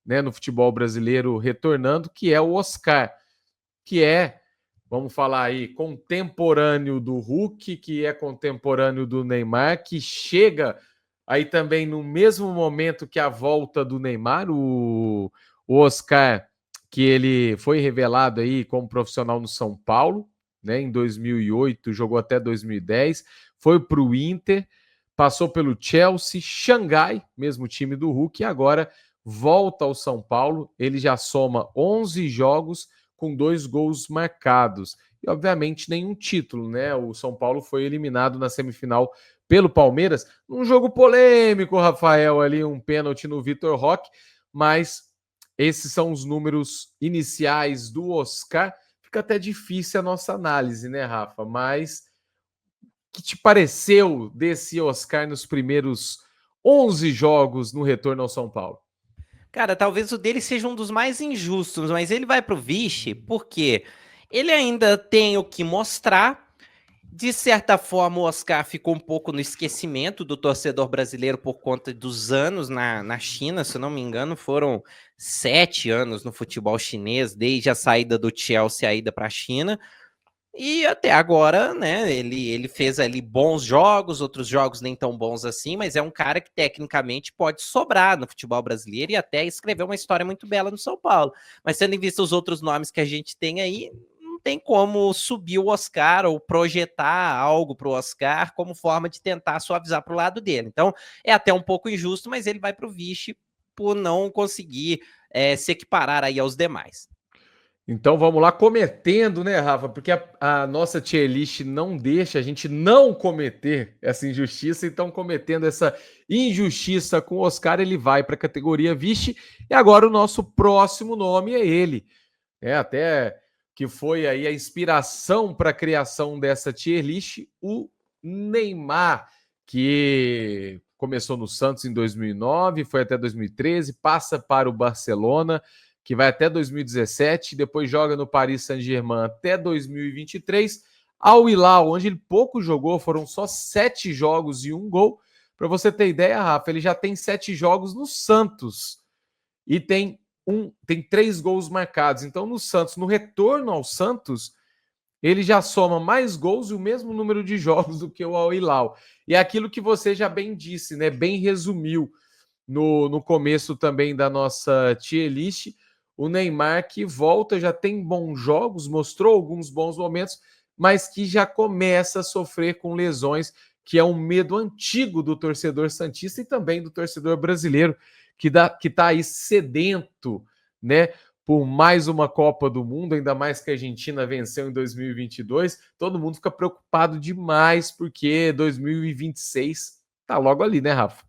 né, no futebol brasileiro retornando, que é o Oscar, que é, vamos falar aí, contemporâneo do Hulk, que é contemporâneo do Neymar, que chega aí também no mesmo momento que a volta do Neymar, o Oscar, que ele foi revelado aí como profissional no São Paulo, né, em 2008, jogou até 2010, foi para o Inter, passou pelo Chelsea, Xangai, mesmo time do Hulk, e agora volta ao São Paulo. Ele já soma 11 jogos com 2 gols marcados. E, obviamente, nenhum título, né? O São Paulo foi eliminado na semifinal pelo Palmeiras, num jogo polêmico, Rafael, ali um pênalti no Vitor Roque, mas esses são os números iniciais do Oscar. Fica até difícil a nossa análise, né, Rafa? Mas o que te pareceu desse Oscar nos primeiros 11 jogos no retorno ao São Paulo. Cara, talvez o dele seja um dos mais injustos, mas ele vai pro Vichy porque ele ainda tem o que mostrar. De certa forma, o Oscar ficou um pouco no esquecimento do torcedor brasileiro por conta dos anos na China. Se eu não me engano, foram 7 anos no futebol chinês, desde a saída do Chelsea, a ida para a China. E até agora, né, ele fez ali bons jogos, outros jogos nem tão bons assim, mas é um cara que tecnicamente pode sobrar no futebol brasileiro e até escrever uma história muito bela no São Paulo. Mas tendo em vista os outros nomes que a gente tem aí, não tem como subir o Oscar ou projetar algo para o Oscar como forma de tentar suavizar para o lado dele. Então, é até um pouco injusto, mas ele vai para o Vichy por não conseguir se equiparar aí aos demais. Então vamos lá, cometendo, né, Rafa? Porque a nossa tier list não deixa a gente não cometer essa injustiça, então cometendo essa injustiça com o Oscar, ele vai para a categoria Vichy, e agora o nosso próximo nome é ele. Até que foi aí a inspiração para a criação dessa tier list, o Neymar, que começou no Santos em 2009, foi até 2013, passa para o Barcelona, que vai até 2017, depois joga no Paris Saint-Germain até 2023, ao Hilal, onde ele pouco jogou, foram só 7 jogos e 1 gol. Para você ter ideia, Rafa, ele já tem 7 jogos no Santos e tem 3 gols marcados. Então, no Santos, no retorno ao Santos, ele já soma mais gols e o mesmo número de jogos do que o Al Hilal. E é aquilo que você já bem disse, né? Bem resumiu no começo também da nossa tier list. O Neymar que volta, já tem bons jogos, mostrou alguns bons momentos, mas que já começa a sofrer com lesões, que é um medo antigo do torcedor santista e também do torcedor brasileiro, que está aí sedento, né, por mais uma Copa do Mundo, ainda mais que a Argentina venceu em 2022. Todo mundo fica preocupado demais, porque 2026 tá logo ali, né, Rafa?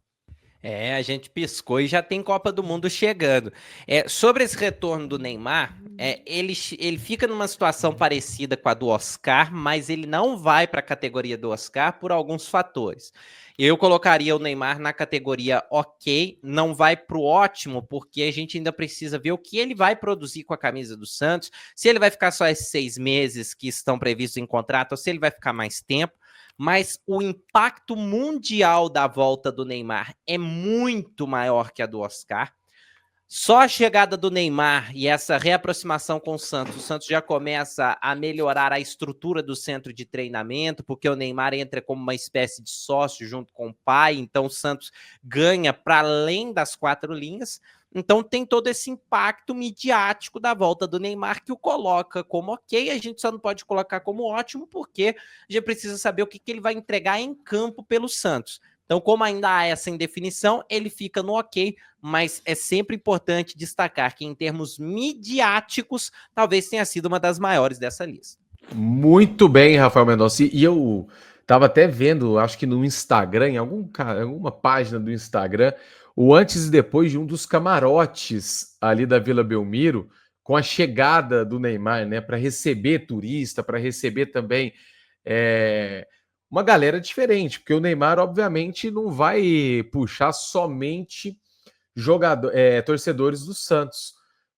A gente piscou e já tem Copa do Mundo chegando. Sobre esse retorno do Neymar, ele fica numa situação parecida com a do Oscar, mas ele não vai para a categoria do Oscar por alguns fatores. Eu colocaria o Neymar na categoria ok, não vai para o ótimo, porque a gente ainda precisa ver o que ele vai produzir com a camisa do Santos, se ele vai ficar só esses 6 meses que estão previstos em contrato, ou se ele vai ficar mais tempo. Mas o impacto mundial da volta do Neymar é muito maior que a do Oscar. Só a chegada do Neymar e essa reaproximação com o Santos já começa a melhorar a estrutura do centro de treinamento, porque o Neymar entra como uma espécie de sócio junto com o pai, então o Santos ganha para além das 4 linhas. Então tem todo esse impacto midiático da volta do Neymar que o coloca como ok, a gente só não pode colocar como ótimo porque já precisa saber o que ele vai entregar em campo pelo Santos. Então, como ainda há essa indefinição, ele fica no ok, mas é sempre importante destacar que em termos midiáticos, talvez tenha sido uma das maiores dessa lista. Muito bem, Rafael Mendonça. E eu estava até vendo, acho que no Instagram, em alguma página do Instagram, o antes e depois de um dos camarotes ali da Vila Belmiro, com a chegada do Neymar, né, para receber turista, para receber também uma galera diferente, porque o Neymar, obviamente, não vai puxar somente torcedores do Santos,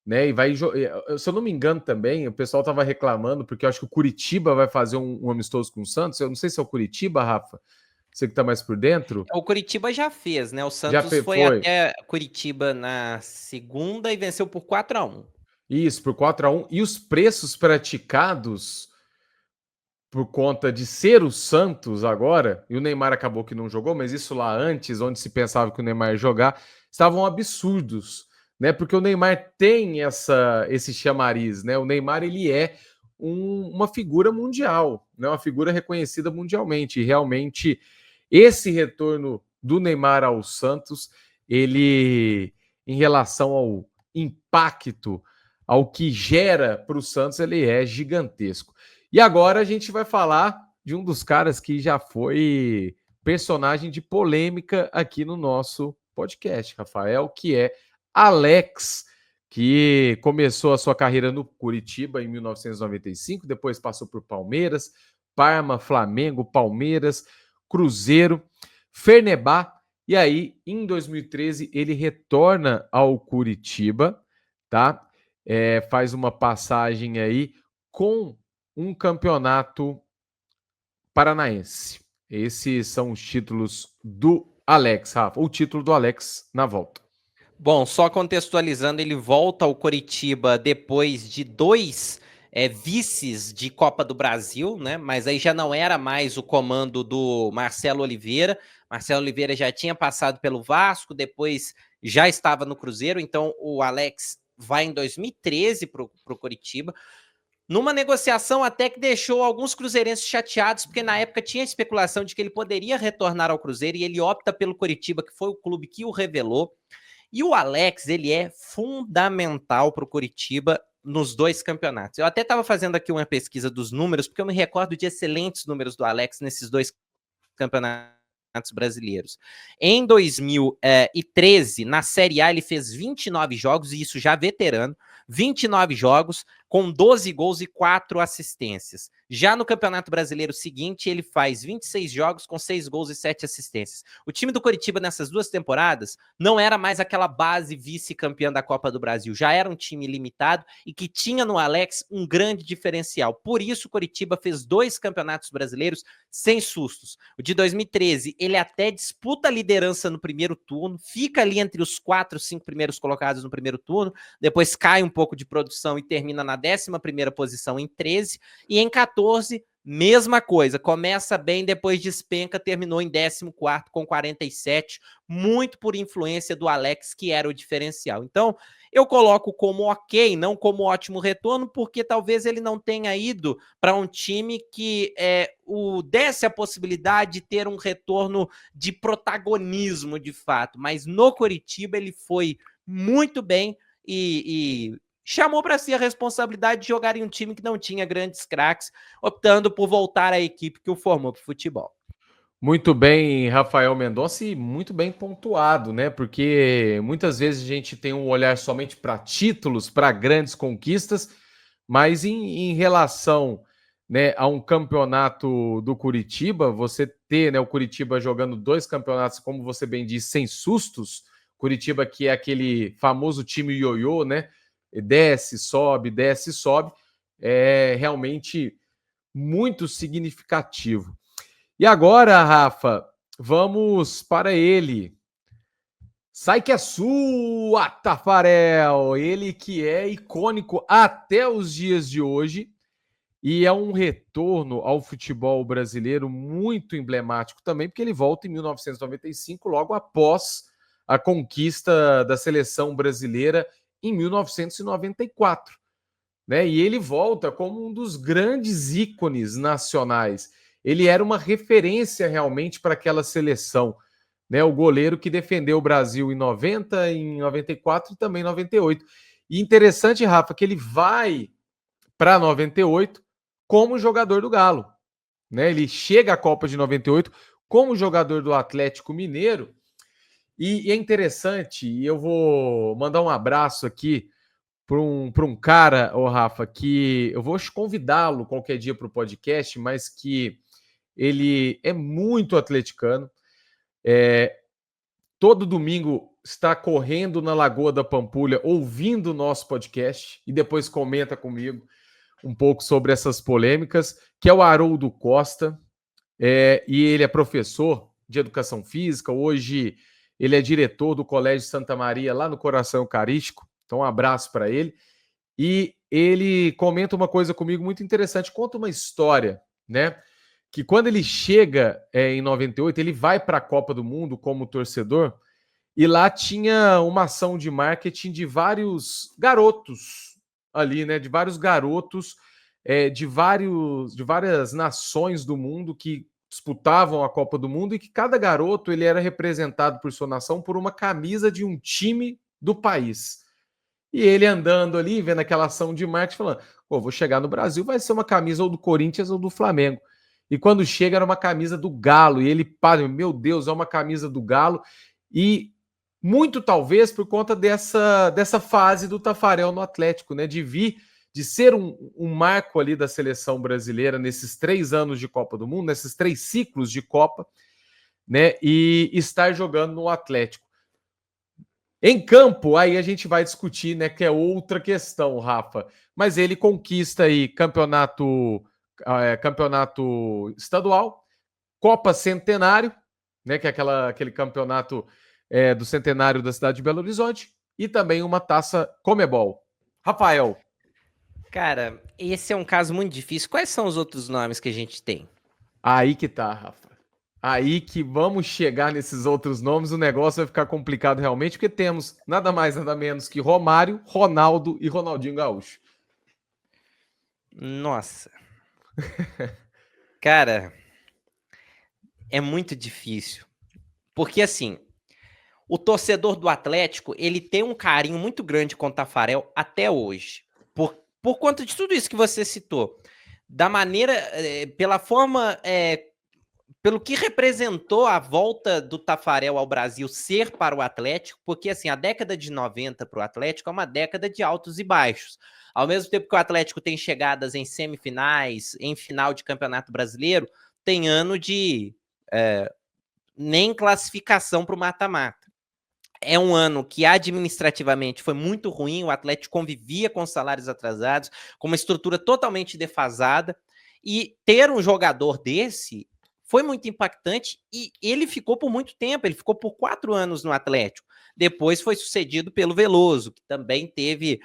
né? E vai, se eu não me engano também, o pessoal estava reclamando, porque eu acho que o Curitiba vai fazer um amistoso com o Santos. Eu não sei se é o Curitiba, Rafa. Você que está mais por dentro. O Curitiba já fez, né? O Santos foi até Curitiba na segunda e venceu por 4-1. Isso, por 4-1. E os preços praticados por conta de ser o Santos agora, e o Neymar acabou que não jogou, mas isso lá antes, onde se pensava que o Neymar ia jogar, estavam absurdos, né? Porque o Neymar tem esse chamariz, né? O Neymar, ele é uma figura mundial, né? Uma figura reconhecida mundialmente, e realmente esse retorno do Neymar ao Santos, ele, em relação ao impacto, ao que gera para o Santos, ele é gigantesco. E agora a gente vai falar de um dos caras que já foi personagem de polêmica aqui no nosso podcast, Rafael, que é Alex, que começou a sua carreira no Curitiba em 1995, depois passou por Palmeiras, Parma, Flamengo, Palmeiras, Cruzeiro, Fenerbahçe E aí, em 2013, ele retorna ao Curitiba, tá? Faz uma passagem aí com um campeonato paranaense. Esses são os títulos do Alex, Rafa. O título do Alex na volta. Bom, só contextualizando, ele volta ao Coritiba depois de 2 vices de Copa do Brasil, né? Mas aí já não era mais o comando do Marcelo Oliveira. Marcelo Oliveira já tinha passado pelo Vasco, depois já estava no Cruzeiro, então o Alex vai em 2013 para o Coritiba. Numa negociação até que deixou alguns cruzeirenses chateados, porque na época tinha especulação de que ele poderia retornar ao Cruzeiro e ele opta pelo Coritiba, que foi o clube que o revelou. E o Alex, ele é fundamental para o Coritiba nos 2 campeonatos. Eu até estava fazendo aqui uma pesquisa dos números, porque eu me recordo de excelentes números do Alex nesses 2 campeonatos brasileiros. Em 2013, na Série A, ele fez 29 jogos, e isso já veterano, 29 jogos, com 12 gols e 4 assistências. Já no Campeonato Brasileiro seguinte, ele faz 26 jogos com 6 gols e 7 assistências. O time do Coritiba nessas 2 temporadas não era mais aquela base vice-campeã da Copa do Brasil, já era um time limitado e que tinha no Alex um grande diferencial. Por isso o Coritiba fez 2 campeonatos brasileiros sem sustos. O de 2013, ele até disputa a liderança no primeiro turno, fica ali entre os 4, 5 primeiros colocados no primeiro turno, depois cai um pouco de produção e termina na 11ª posição em 13, e em 14, mesma coisa, começa bem, depois despenca, terminou em 14º com 47, muito por influência do Alex, que era o diferencial. Então, eu coloco como ok, não como ótimo retorno, porque talvez ele não tenha ido para um time que desse a possibilidade de ter um retorno de protagonismo, de fato, mas no Coritiba ele foi muito bem e chamou para si a responsabilidade de jogar em um time que não tinha grandes craques, optando por voltar à equipe que o formou para o futebol. Muito bem, Rafael Mendonça, e muito bem pontuado, né? Porque muitas vezes a gente tem um olhar somente para títulos, para grandes conquistas, mas em relação, né, a um campeonato do Curitiba, você ter, né, o Curitiba jogando 2 campeonatos, como você bem disse, sem sustos, Curitiba que é aquele famoso time ioiô, né? Desce, sobe, é realmente muito significativo. E agora, Rafa, vamos para ele. Sai que é sua, Tafarel! Ele que é icônico até os dias de hoje e é um retorno ao futebol brasileiro muito emblemático também, porque ele volta em 1995, logo após a conquista da seleção brasileira em 1994, né? E ele volta como um dos grandes ícones nacionais. Ele era uma referência realmente para aquela seleção, né? O goleiro que defendeu o Brasil em 90, em 94 e também em 98. E interessante, Rafa, que ele vai para 98 como jogador do Galo, né? Ele chega à Copa de 98 como jogador do Atlético Mineiro. E é interessante, e eu vou mandar um abraço aqui para um cara, Rafa, que eu vou convidá-lo qualquer dia para o podcast, mas que ele é muito atleticano. Todo domingo está correndo na Lagoa da Pampulha, ouvindo o nosso podcast, e depois comenta comigo um pouco sobre essas polêmicas, que é o Haroldo Costa, e ele é professor de Educação Física, hoje ele é diretor do Colégio Santa Maria, lá no Coração Eucarístico. Então, um abraço para ele. E ele comenta uma coisa comigo muito interessante. Conta uma história, né? Que quando ele chega em 98, ele vai para a Copa do Mundo como torcedor. E lá tinha uma ação de marketing de vários garotos ali, né? De vários garotos de várias nações do mundo que disputavam a Copa do Mundo e que cada garoto ele era representado por sua nação por uma camisa de um time do país. E ele andando ali, vendo aquela ação de marketing, falando, vou chegar no Brasil, vai ser uma camisa ou do Corinthians ou do Flamengo. E quando chega era uma camisa do Galo, e ele para, meu Deus, é uma camisa do Galo, e muito talvez por conta dessa fase do Tafarel no Atlético, né, de ser um marco ali da seleção brasileira nesses 3 anos de Copa do Mundo, nesses 3 ciclos de Copa, né, e estar jogando no Atlético. Em campo, aí a gente vai discutir, né, que é outra questão, Rafa. Mas ele conquista aí campeonato estadual, Copa Centenário, né, que é aquele campeonato do centenário da cidade de Belo Horizonte, e também uma taça Comebol. Rafael. Cara, esse é um caso muito difícil. Quais são os outros nomes que a gente tem? Aí que tá, Rafa. Aí que vamos chegar nesses outros nomes, o negócio vai ficar complicado realmente, porque temos nada mais, nada menos que Romário, Ronaldo e Ronaldinho Gaúcho. Nossa. Cara, é muito difícil. Porque, assim, o torcedor do Atlético, ele tem um carinho muito grande com o Taffarel até hoje. Por conta de tudo isso que você citou. Da maneira, pela forma... pelo que representou a volta do Taffarel ao Brasil ser para o Atlético, porque assim, a década de 90 para o Atlético é uma década de altos e baixos. Ao mesmo tempo que o Atlético tem chegadas em semifinais, em final de Campeonato Brasileiro, tem ano de nem classificação para o mata-mata. É um ano que administrativamente foi muito ruim, o Atlético convivia com salários atrasados, com uma estrutura totalmente defasada, e ter um jogador desse foi muito impactante e ele ficou por muito tempo, ele ficou por 4 anos no Atlético. Depois foi sucedido pelo Veloso, que também teve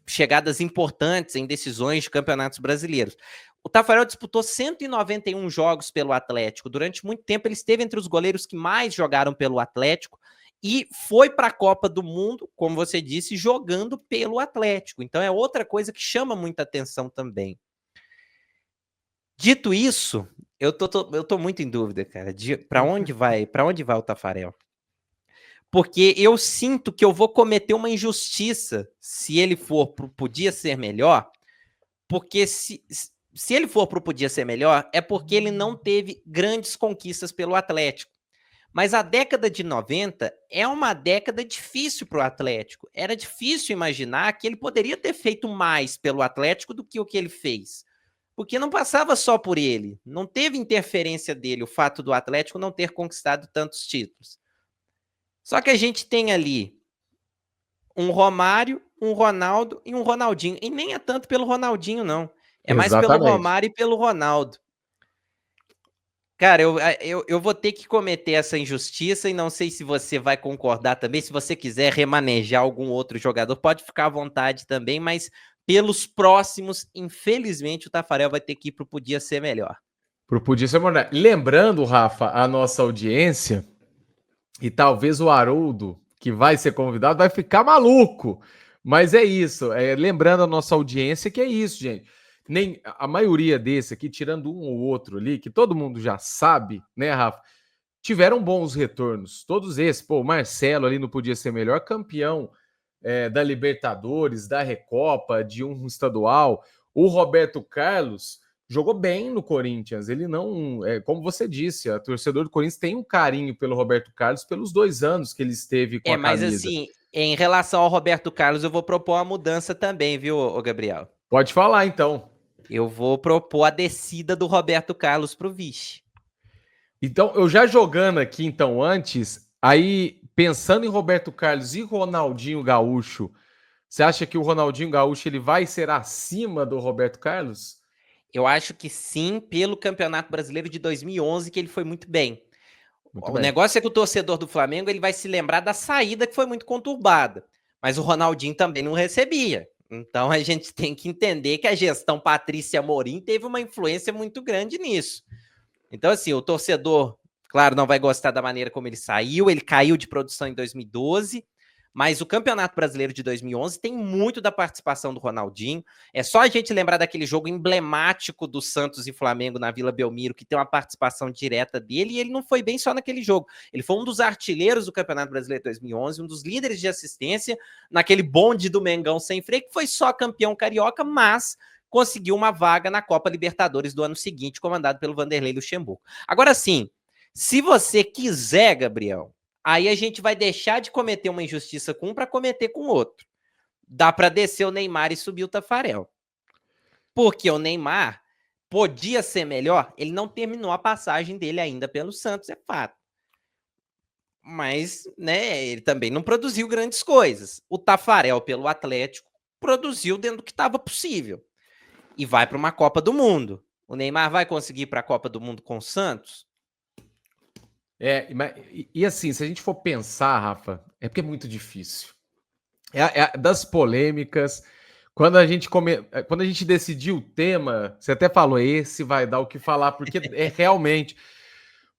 chegadas importantes em decisões de campeonatos brasileiros. O Taffarel disputou 191 jogos pelo Atlético. Durante muito tempo ele esteve entre os goleiros que mais jogaram pelo Atlético e foi para a Copa do Mundo, como você disse, jogando pelo Atlético. Então é outra coisa que chama muita atenção também. Dito isso, eu tô muito em dúvida, cara, para onde vai o Taffarel? Porque eu sinto que eu vou cometer uma injustiça se ele for pro Podia Ser Melhor, porque se ele for pro Podia Ser Melhor, é porque ele não teve grandes conquistas pelo Atlético. Mas a década de 90 é uma década difícil para o Atlético. Era difícil imaginar que ele poderia ter feito mais pelo Atlético do que o que ele fez. Porque não passava só por ele, não teve interferência dele o fato do Atlético não ter conquistado tantos títulos. Só que a gente tem ali um Romário, um Ronaldo e um Ronaldinho. E nem é tanto pelo Ronaldinho, não. É mais pelo Romário e pelo Ronaldo. Cara, eu vou ter que cometer essa injustiça e não sei se você vai concordar também. Se você quiser remanejar algum outro jogador, pode ficar à vontade também, mas pelos próximos, infelizmente, o Taffarel vai ter que ir pro Podia Ser Melhor. Pro Podia Ser Melhor. Lembrando, Rafa, a nossa audiência, e talvez o Haroldo, que vai ser convidado, vai ficar maluco. Mas é isso. Lembrando a nossa audiência que é isso, gente. Nem a maioria desse aqui, tirando um ou outro ali, que todo mundo já sabe, né, Rafa? Tiveram bons retornos. Todos esses. Pô, o Marcelo ali não Podia Ser Melhor, campeão da Libertadores, da Recopa, de um estadual. O Roberto Carlos jogou bem no Corinthians. Ele não... como você disse, a torcedor do Corinthians tem um carinho pelo Roberto Carlos pelos 2 anos que ele esteve com a camisa. Mas assim, em relação ao Roberto Carlos, eu vou propor uma mudança também, viu, Gabriel? Pode falar, então. Eu vou propor a descida do Roberto Carlos pro vice. Então, eu já jogando aqui, então, antes, aí, pensando em Roberto Carlos e Ronaldinho Gaúcho, você acha que o Ronaldinho Gaúcho ele vai ser acima do Roberto Carlos? Eu acho que sim, pelo Campeonato Brasileiro de 2011, que ele foi muito bem. O negócio é que o torcedor do Flamengo ele vai se lembrar da saída que foi muito conturbada, mas o Ronaldinho também não recebia. Então a gente tem que entender que a gestão Patrícia Amorim teve uma influência muito grande nisso. Então assim, o torcedor, claro, não vai gostar da maneira como ele saiu, ele caiu de produção em 2012, mas o Campeonato Brasileiro de 2011 tem muito da participação do Ronaldinho. É só a gente lembrar daquele jogo emblemático do Santos e Flamengo na Vila Belmiro, que tem uma participação direta dele, e ele não foi bem só naquele jogo. Ele foi um dos artilheiros do Campeonato Brasileiro de 2011, um dos líderes de assistência naquele bonde do Mengão sem freio, que foi só campeão carioca, mas conseguiu uma vaga na Copa Libertadores do ano seguinte, comandado pelo Vanderlei Luxemburgo. Agora sim, se você quiser, Gabriel, aí a gente vai deixar de cometer uma injustiça com um para cometer com o outro. Dá para descer o Neymar e subir o Taffarel. Porque o Neymar podia ser melhor? Ele não terminou a passagem dele ainda pelo Santos, é fato. Mas, né, ele também não produziu grandes coisas. O Tafarel, pelo Atlético, produziu dentro do que estava possível. E vai para uma Copa do Mundo. O Neymar vai conseguir ir para a Copa do Mundo com o Santos? E assim, se a gente for pensar, Rafa, é porque é muito difícil. Das polêmicas, quando a gente decidiu o tema, você até falou, esse vai dar o que falar, porque é realmente...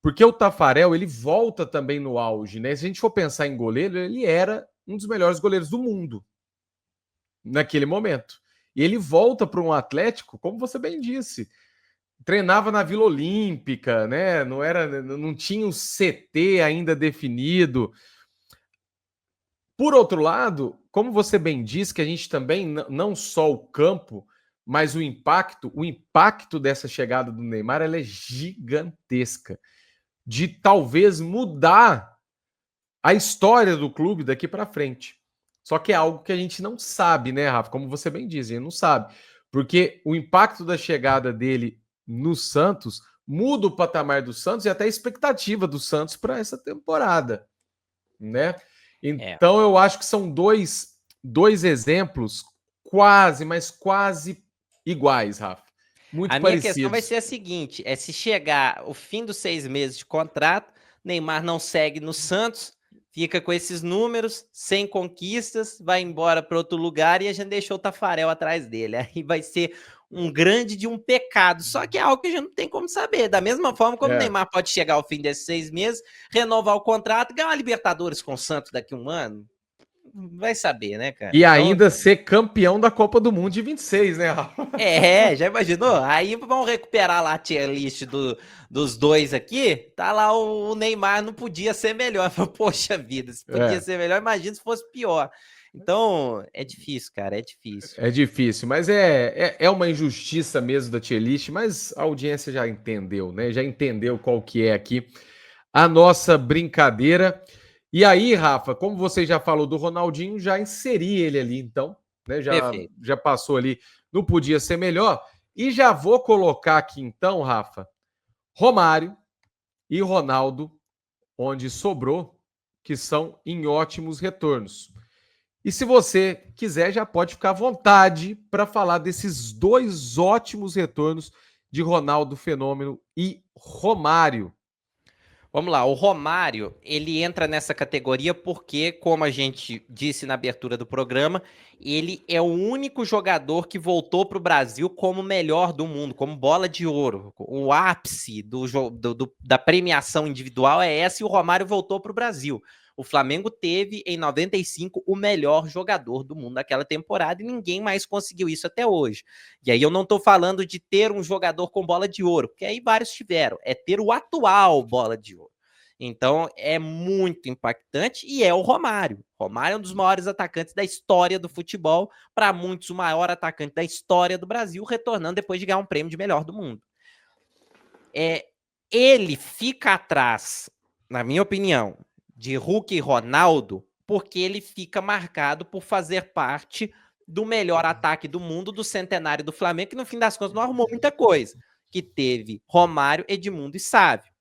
Porque o Tafarel, ele volta também no auge, né? Se a gente for pensar em goleiro, ele era um dos melhores goleiros do mundo naquele momento. E ele volta para um Atlético, como você bem disse, treinava na Vila Olímpica, né? Não tinha o CT ainda definido. Por outro lado, como você bem disse, que a gente também, não só o campo, mas o impacto dessa chegada do Neymar, ela é gigantesca. De talvez mudar a história do clube daqui para frente. Só que é algo que a gente não sabe, né, Rafa? Como você bem diz, a gente não sabe. Porque o impacto da chegada dele no Santos muda o patamar do Santos e até a expectativa do Santos para essa temporada, né? Então eu acho que são dois exemplos quase iguais, Rafa. Muito a parecidos. minha questão vai ser a seguinte, se chegar o fim dos 6 meses de contrato, Neymar não segue no Santos, fica com esses números, sem conquistas, vai embora para outro lugar e a gente deixou o Tafarel atrás dele. Aí vai ser um grande de um pecado, só que é algo que a gente não tem como saber. Da mesma forma como o Neymar pode chegar ao fim desses 6 meses, renovar o contrato e ganhar uma Libertadores com o Santos daqui a um ano. Vai saber, né, cara? E ainda ser campeão da Copa do Mundo de 26, né, Rafa? Já imaginou? Aí vamos recuperar lá a tier list dos dois aqui. Tá lá o Neymar, não podia ser melhor. Poxa vida, se podia ser melhor, imagina se fosse pior. Então, é difícil, cara, é difícil. É difícil, mas é uma injustiça mesmo da tier list, mas a audiência já entendeu, né? Já entendeu qual que é aqui a nossa brincadeira. E aí, Rafa, como você já falou do Ronaldinho, já inseri ele ali, então, né? Já passou ali, não podia ser melhor. E já vou colocar aqui, então, Rafa, Romário e Ronaldo, onde sobrou, que são em ótimos retornos. E se você quiser, já pode ficar à vontade para falar desses dois ótimos retornos de Ronaldo Fenômeno e Romário. Vamos lá, o Romário, ele entra nessa categoria porque, como a gente disse na abertura do programa, ele é o único jogador que voltou para o Brasil como melhor do mundo, como bola de ouro. O ápice da premiação individual é essa e o Romário voltou para o Brasil. O Flamengo teve, em 95, o melhor jogador do mundo naquela temporada e ninguém mais conseguiu isso até hoje. E aí eu não estou falando de ter um jogador com bola de ouro, porque aí vários tiveram. É ter o atual bola de ouro. Então é muito impactante e é o Romário. Romário é um dos maiores atacantes da história do futebol, para muitos o maior atacante da história do Brasil, retornando depois de ganhar um prêmio de melhor do mundo. Ele fica atrás, na minha opinião, de Hulk e Ronaldo, porque ele fica marcado por fazer parte do melhor ataque do mundo, do centenário do Flamengo, que no fim das contas não arrumou muita coisa, que teve Romário, Edmundo e Sávio.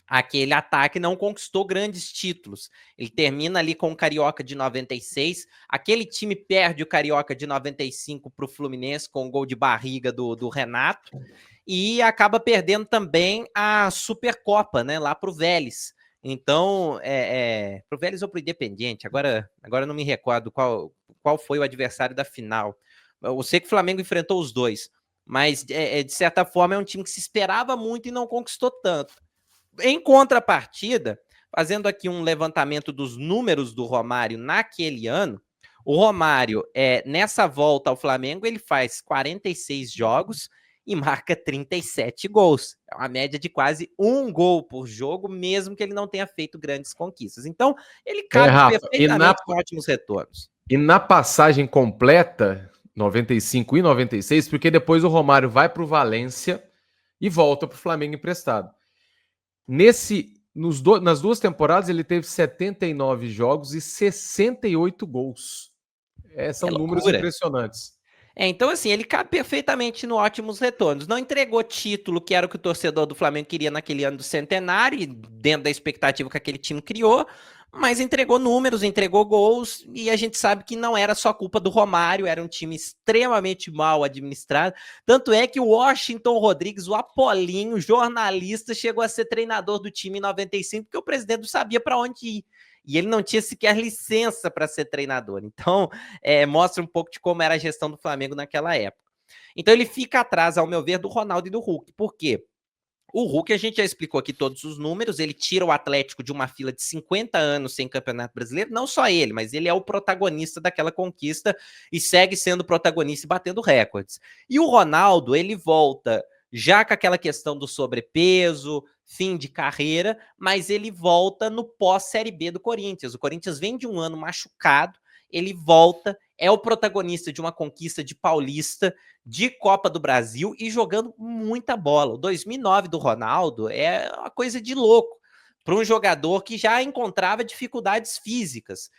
Aquele ataque não conquistou grandes títulos. Ele termina ali com o Carioca de 96, aquele time perde o Carioca de 95 para o Fluminense com o gol de barriga do Renato, e acaba perdendo também a Supercopa, né, lá para o Vélez. Então, pro Vélez ou pro Independiente, agora não me recordo qual foi o adversário da final. Eu sei que o Flamengo enfrentou os dois, mas de certa forma é um time que se esperava muito e não conquistou tanto. Em contrapartida, fazendo aqui um levantamento dos números do Romário naquele ano, o Romário, nessa volta ao Flamengo, ele faz 46 jogos e marca 37 gols. É uma média de quase 1 gol por jogo, mesmo que ele não tenha feito grandes conquistas. Então, ele cabe perfeitamente com ótimos retornos. E na passagem completa, 95 e 96, porque depois o Romário vai para o Valência e volta para o Flamengo emprestado. Nas duas temporadas, ele teve 79 jogos e 68 gols. São números impressionantes. Então, assim, ele cabe perfeitamente no ótimos retornos. Não entregou título, que era o que o torcedor do Flamengo queria naquele ano do centenário, e dentro da expectativa que aquele time criou, mas entregou números, entregou gols, e a gente sabe que não era só culpa do Romário, era um time extremamente mal administrado. Tanto é que o Washington Rodrigues, o Apolinho, jornalista, chegou a ser treinador do time em 95, porque o presidente não sabia para onde ir. E ele não tinha sequer licença para ser treinador. Então, mostra um pouco de como era a gestão do Flamengo naquela época. Então, ele fica atrás, ao meu ver, do Ronaldo e do Hulk. Por quê? O Hulk, a gente já explicou aqui todos os números, ele tira o Atlético de uma fila de 50 anos sem Campeonato Brasileiro, não só ele, mas ele é o protagonista daquela conquista e segue sendo protagonista e batendo recordes. E o Ronaldo, ele volta já com aquela questão do sobrepeso, fim de carreira, mas ele volta no pós-Série B do Corinthians. O Corinthians vem de um ano machucado, ele volta, é o protagonista de uma conquista de Paulista, de Copa do Brasil e jogando muita bola. O 2009 do Ronaldo é uma coisa de louco para um jogador que já encontrava dificuldades físicas.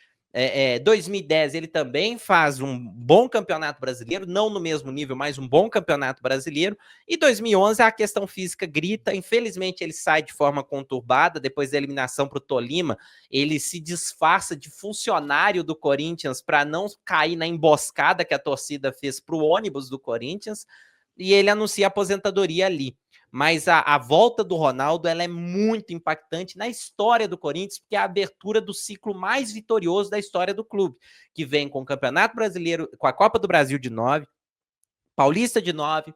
2010 ele também faz um bom campeonato brasileiro, não no mesmo nível, mas um bom campeonato brasileiro. E 2011 a questão física grita, infelizmente ele sai de forma conturbada, depois da eliminação para o Tolima, ele se disfarça de funcionário do Corinthians para não cair na emboscada que a torcida fez para o ônibus do Corinthians, e ele anuncia a aposentadoria ali. Mas a volta do Ronaldo ela é muito impactante na história do Corinthians, porque é a abertura do ciclo mais vitorioso da história do clube, que vem com o Campeonato Brasileiro, com a Copa do Brasil de 9, Paulista de 9,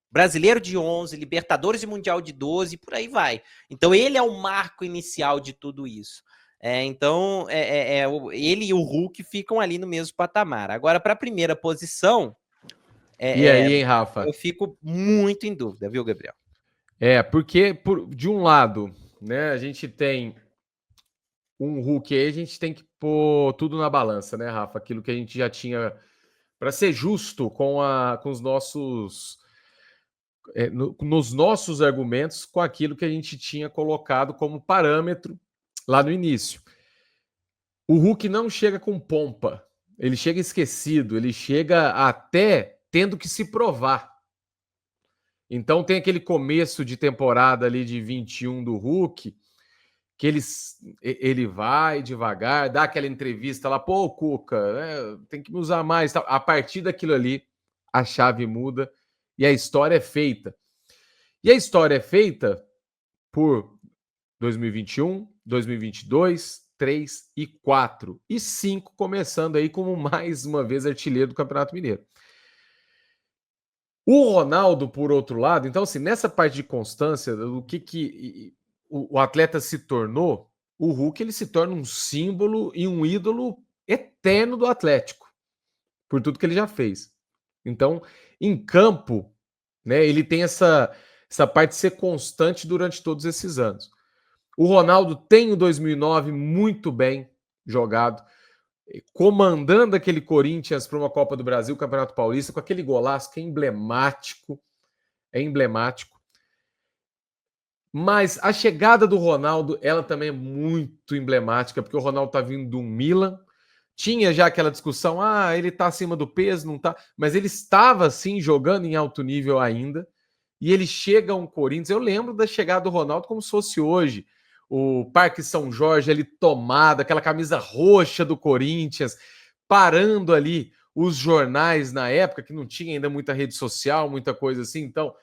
Brasileiro de 11, Libertadores e Mundial de 12, por aí vai. Então ele é o marco inicial de tudo isso. Então ele e o Hulk ficam ali no mesmo patamar. Agora, para a primeira posição... E aí, hein, Rafa? Eu fico muito em dúvida, viu, Gabriel? Porque de um lado, né, a gente tem um Hulk aí, a gente tem que pôr tudo na balança, né, Rafa? Aquilo que a gente já tinha, para ser justo com os nossos, nos nossos argumentos, com aquilo que a gente tinha colocado como parâmetro lá no início. O Hulk não chega com pompa, ele chega esquecido, ele chega até tendo que se provar. Então tem aquele começo de temporada ali de 21 do Hulk, que ele vai devagar, dá aquela entrevista lá, pô, Cuca, né, tem que me usar mais. A partir daquilo ali, a chave muda e a história é feita. E a história é feita por 2021, 2022, 3 e 4. E 5 começando aí como mais uma vez artilheiro do Campeonato Mineiro. O Ronaldo, por outro lado, então, assim, nessa parte de constância, do que o atleta se tornou, o Hulk ele se torna um símbolo e um ídolo eterno do Atlético, por tudo que ele já fez. Então, em campo, né, ele tem essa parte de ser constante durante todos esses anos. O Ronaldo tem o 2009 muito bem jogado, comandando aquele Corinthians para uma Copa do Brasil, Campeonato Paulista, com aquele golaço que é emblemático. Mas a chegada do Ronaldo, ela também é muito emblemática, porque o Ronaldo tá vindo do Milan, tinha já aquela discussão, ele tá acima do peso, não tá, mas ele estava, sim, jogando em alto nível ainda, e ele chega a um Corinthians, eu lembro da chegada do Ronaldo como se fosse hoje, o Parque São Jorge ali tomado, aquela camisa roxa do Corinthians, parando ali os jornais na época, que não tinha ainda muita rede social, muita coisa assim. Então,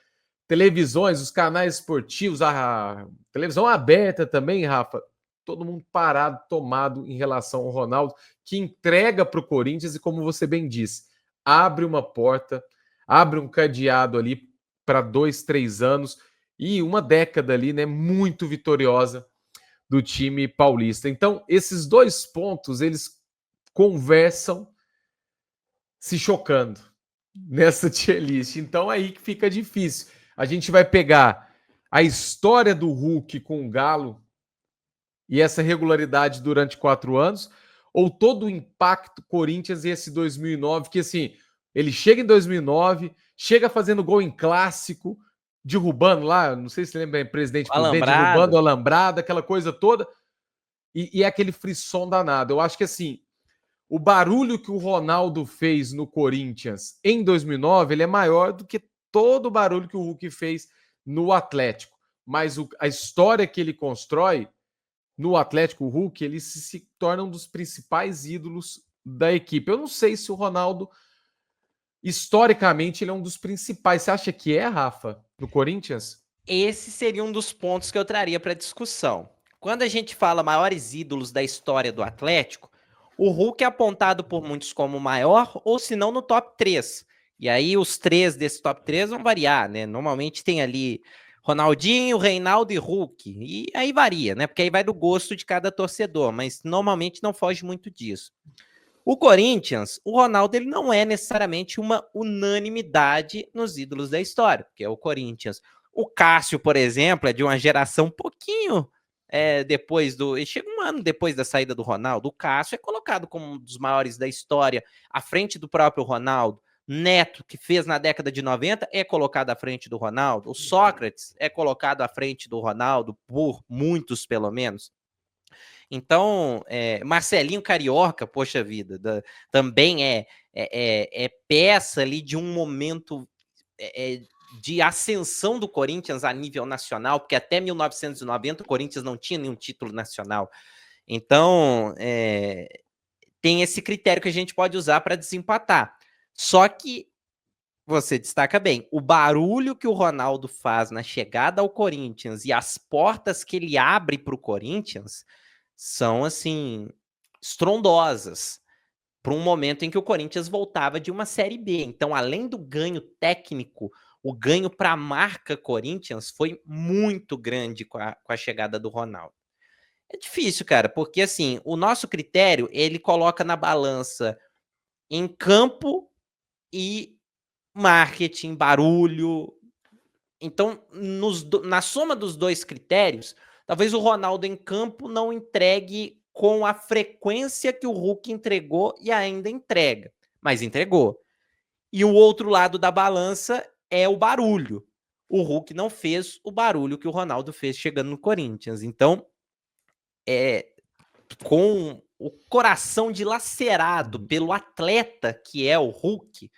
televisões, os canais esportivos, a televisão aberta também, Rafa, todo mundo parado, tomado em relação ao Ronaldo, que entrega para o Corinthians e, como você bem disse, abre uma porta, abre um cadeado ali para 2, 3 anos e uma década ali, né, muito vitoriosa do time paulista. Então, esses dois pontos, eles conversam se chocando nessa tier list. Então, aí que fica difícil. A gente vai pegar a história do Hulk com o Galo e essa regularidade durante 4 anos, ou todo o impacto Corinthians e esse 2009, que assim, ele chega em 2009, chega fazendo gol em clássico, derrubando lá, não sei se lembra, Presidente Prudente, derrubando o Alambrado, aquela coisa toda, e é aquele frisson danado. Eu acho que assim, o barulho que o Ronaldo fez no Corinthians em 2009, ele é maior do que todo o barulho que o Hulk fez no Atlético. Mas a história que ele constrói no Atlético, o Hulk, ele se torna um dos principais ídolos da equipe. Eu não sei se o Ronaldo, historicamente, ele é um dos principais. Você acha que é, Rafa, no Corinthians? Esse seria um dos pontos que eu traria para discussão. Quando a gente fala maiores ídolos da história do Atlético, o Hulk é apontado por muitos como o maior, ou se não no top 3. E aí os 3 desse top 3 vão variar, né? Normalmente tem ali Ronaldinho, Reinaldo e Hulk. E aí varia, né? Porque aí vai do gosto de cada torcedor, mas normalmente não foge muito disso. O Corinthians, o Ronaldo, ele não é necessariamente uma unanimidade nos ídolos da história, porque é o Corinthians. O Cássio, por exemplo, é de uma geração um pouquinho depois do... Ele chega um ano depois da saída do Ronaldo. O Cássio é colocado como um dos maiores da história, à frente do próprio Ronaldo. Neto, que fez na década de 90, é colocado à frente do Ronaldo. O Sócrates é colocado à frente do Ronaldo, por muitos, pelo menos. Então, Marcelinho Carioca, poxa vida, também é peça ali de um momento de ascensão do Corinthians a nível nacional, porque até 1990 o Corinthians não tinha nenhum título nacional. Então, tem esse critério que a gente pode usar para desempatar. Só que, você destaca bem, o barulho que o Ronaldo faz na chegada ao Corinthians e as portas que ele abre para o Corinthians são, assim, estrondosas, para um momento em que o Corinthians voltava de uma Série B. Então, além do ganho técnico, o ganho para a marca Corinthians foi muito grande com a chegada do Ronaldo. É difícil, cara, porque, assim, o nosso critério, ele coloca na balança em campo e marketing, barulho. Então, na soma dos dois critérios, talvez o Ronaldo em campo não entregue com a frequência que o Hulk entregou e ainda entrega, mas entregou. E o outro lado da balança é o barulho. O Hulk não fez o barulho que o Ronaldo fez chegando no Corinthians. Então, com o coração dilacerado pelo atleta que é o Hulk,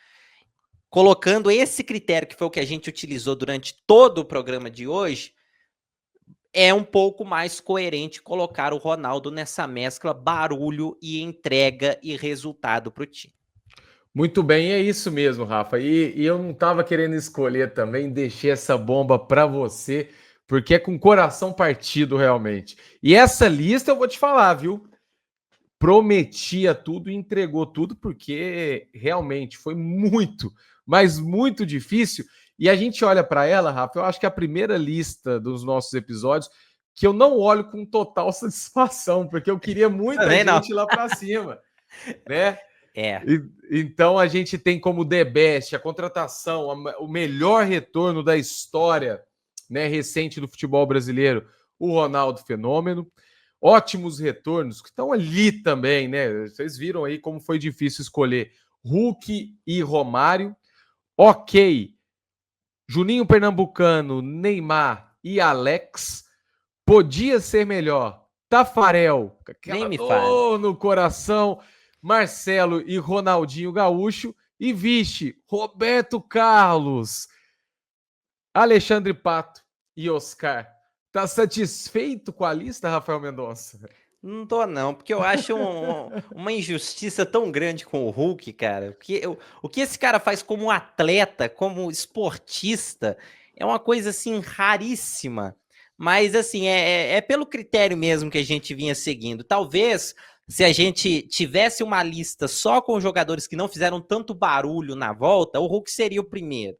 colocando esse critério, que foi o que a gente utilizou durante todo o programa de hoje, é um pouco mais coerente colocar o Ronaldo nessa mescla barulho e entrega e resultado para o time. Muito bem, é isso mesmo, Rafa. E eu não estava querendo escolher também, deixei essa bomba para você, porque é com coração partido realmente. E essa lista eu vou te falar, viu? Prometia tudo e entregou tudo, porque realmente foi muito, mas muito difícil. E a gente olha para ela, Rafa, eu acho que é a primeira lista dos nossos episódios que eu não olho com total satisfação, porque eu queria muita gente lá para cima, né? Então a gente tem como The Best, a contratação, o melhor retorno da história, né, recente do futebol brasileiro, o Ronaldo Fenômeno. Ótimos retornos que estão ali também, né? Vocês viram aí como foi difícil escolher Hulk e Romário. Ok, Juninho Pernambucano, Neymar e Alex. Podia ser melhor. Tafarel, aquela dor no coração. Marcelo e Ronaldinho Gaúcho. E vixe, Roberto Carlos, Alexandre Pato e Oscar. Tá satisfeito com a lista, Rafael Mendonça? Não tô não, porque eu acho uma injustiça tão grande com o Hulk, cara. O que esse cara faz como atleta, como esportista, é uma coisa, assim, raríssima. Mas, assim, é pelo critério mesmo que a gente vinha seguindo. Talvez, se a gente tivesse uma lista só com jogadores que não fizeram tanto barulho na volta, o Hulk seria o primeiro,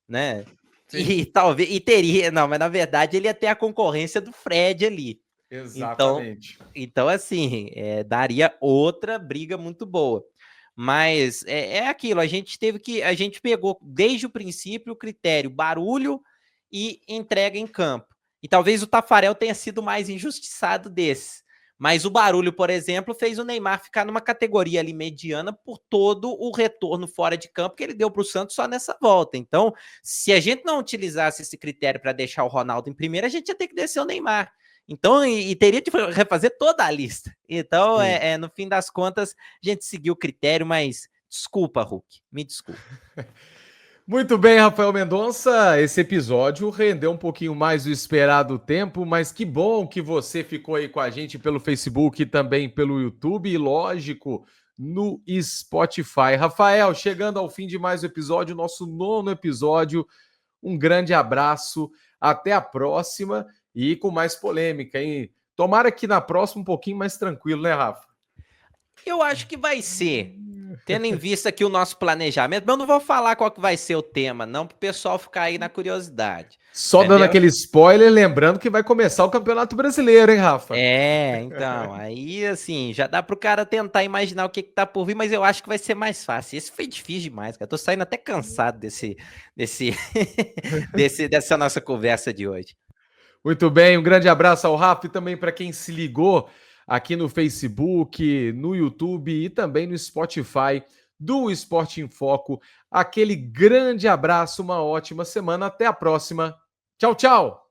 né? E teria, não, mas na verdade ele ia ter a concorrência do Fred ali. Exatamente. Então assim, daria outra briga muito boa. Mas é aquilo, a gente pegou desde o princípio o critério barulho e entrega em campo. E talvez o Tafarel tenha sido mais injustiçado desse. Mas o barulho, por exemplo, fez o Neymar ficar numa categoria ali mediana por todo o retorno fora de campo que ele deu para o Santos só nessa volta. Então, se a gente não utilizasse esse critério para deixar o Ronaldo em primeiro, a gente ia ter que descer o Neymar. Então, e teria de refazer toda a lista. Então, no fim das contas, a gente seguiu o critério, mas desculpa, Hulk, me desculpa. Muito bem, Rafael Mendonça, esse episódio rendeu um pouquinho mais do esperado tempo, mas que bom que você ficou aí com a gente pelo Facebook e também pelo YouTube e, lógico, no Spotify. Rafael, chegando ao fim de mais um episódio, nosso 9º episódio, um grande abraço, até a próxima e com mais polêmica, hein? Tomara que na próxima um pouquinho mais tranquilo, né, Rafa? Eu acho que vai ser, tendo em vista aqui o nosso planejamento, mas eu não vou falar qual que vai ser o tema, não, para o pessoal ficar aí na curiosidade. Só entendeu? Dando aquele spoiler, lembrando que vai começar o Campeonato Brasileiro, hein, Rafa? Então, aí assim, já dá pro cara tentar imaginar o que tá por vir, mas eu acho que vai ser mais fácil. Esse foi difícil demais, cara. Tô saindo até cansado dessa nossa conversa de hoje. Muito bem, um grande abraço ao Rafa e também para quem se ligou aqui no Facebook, no YouTube e também no Spotify do Esporte em Foco. Aquele grande abraço, uma ótima semana. Até a próxima. Tchau, tchau!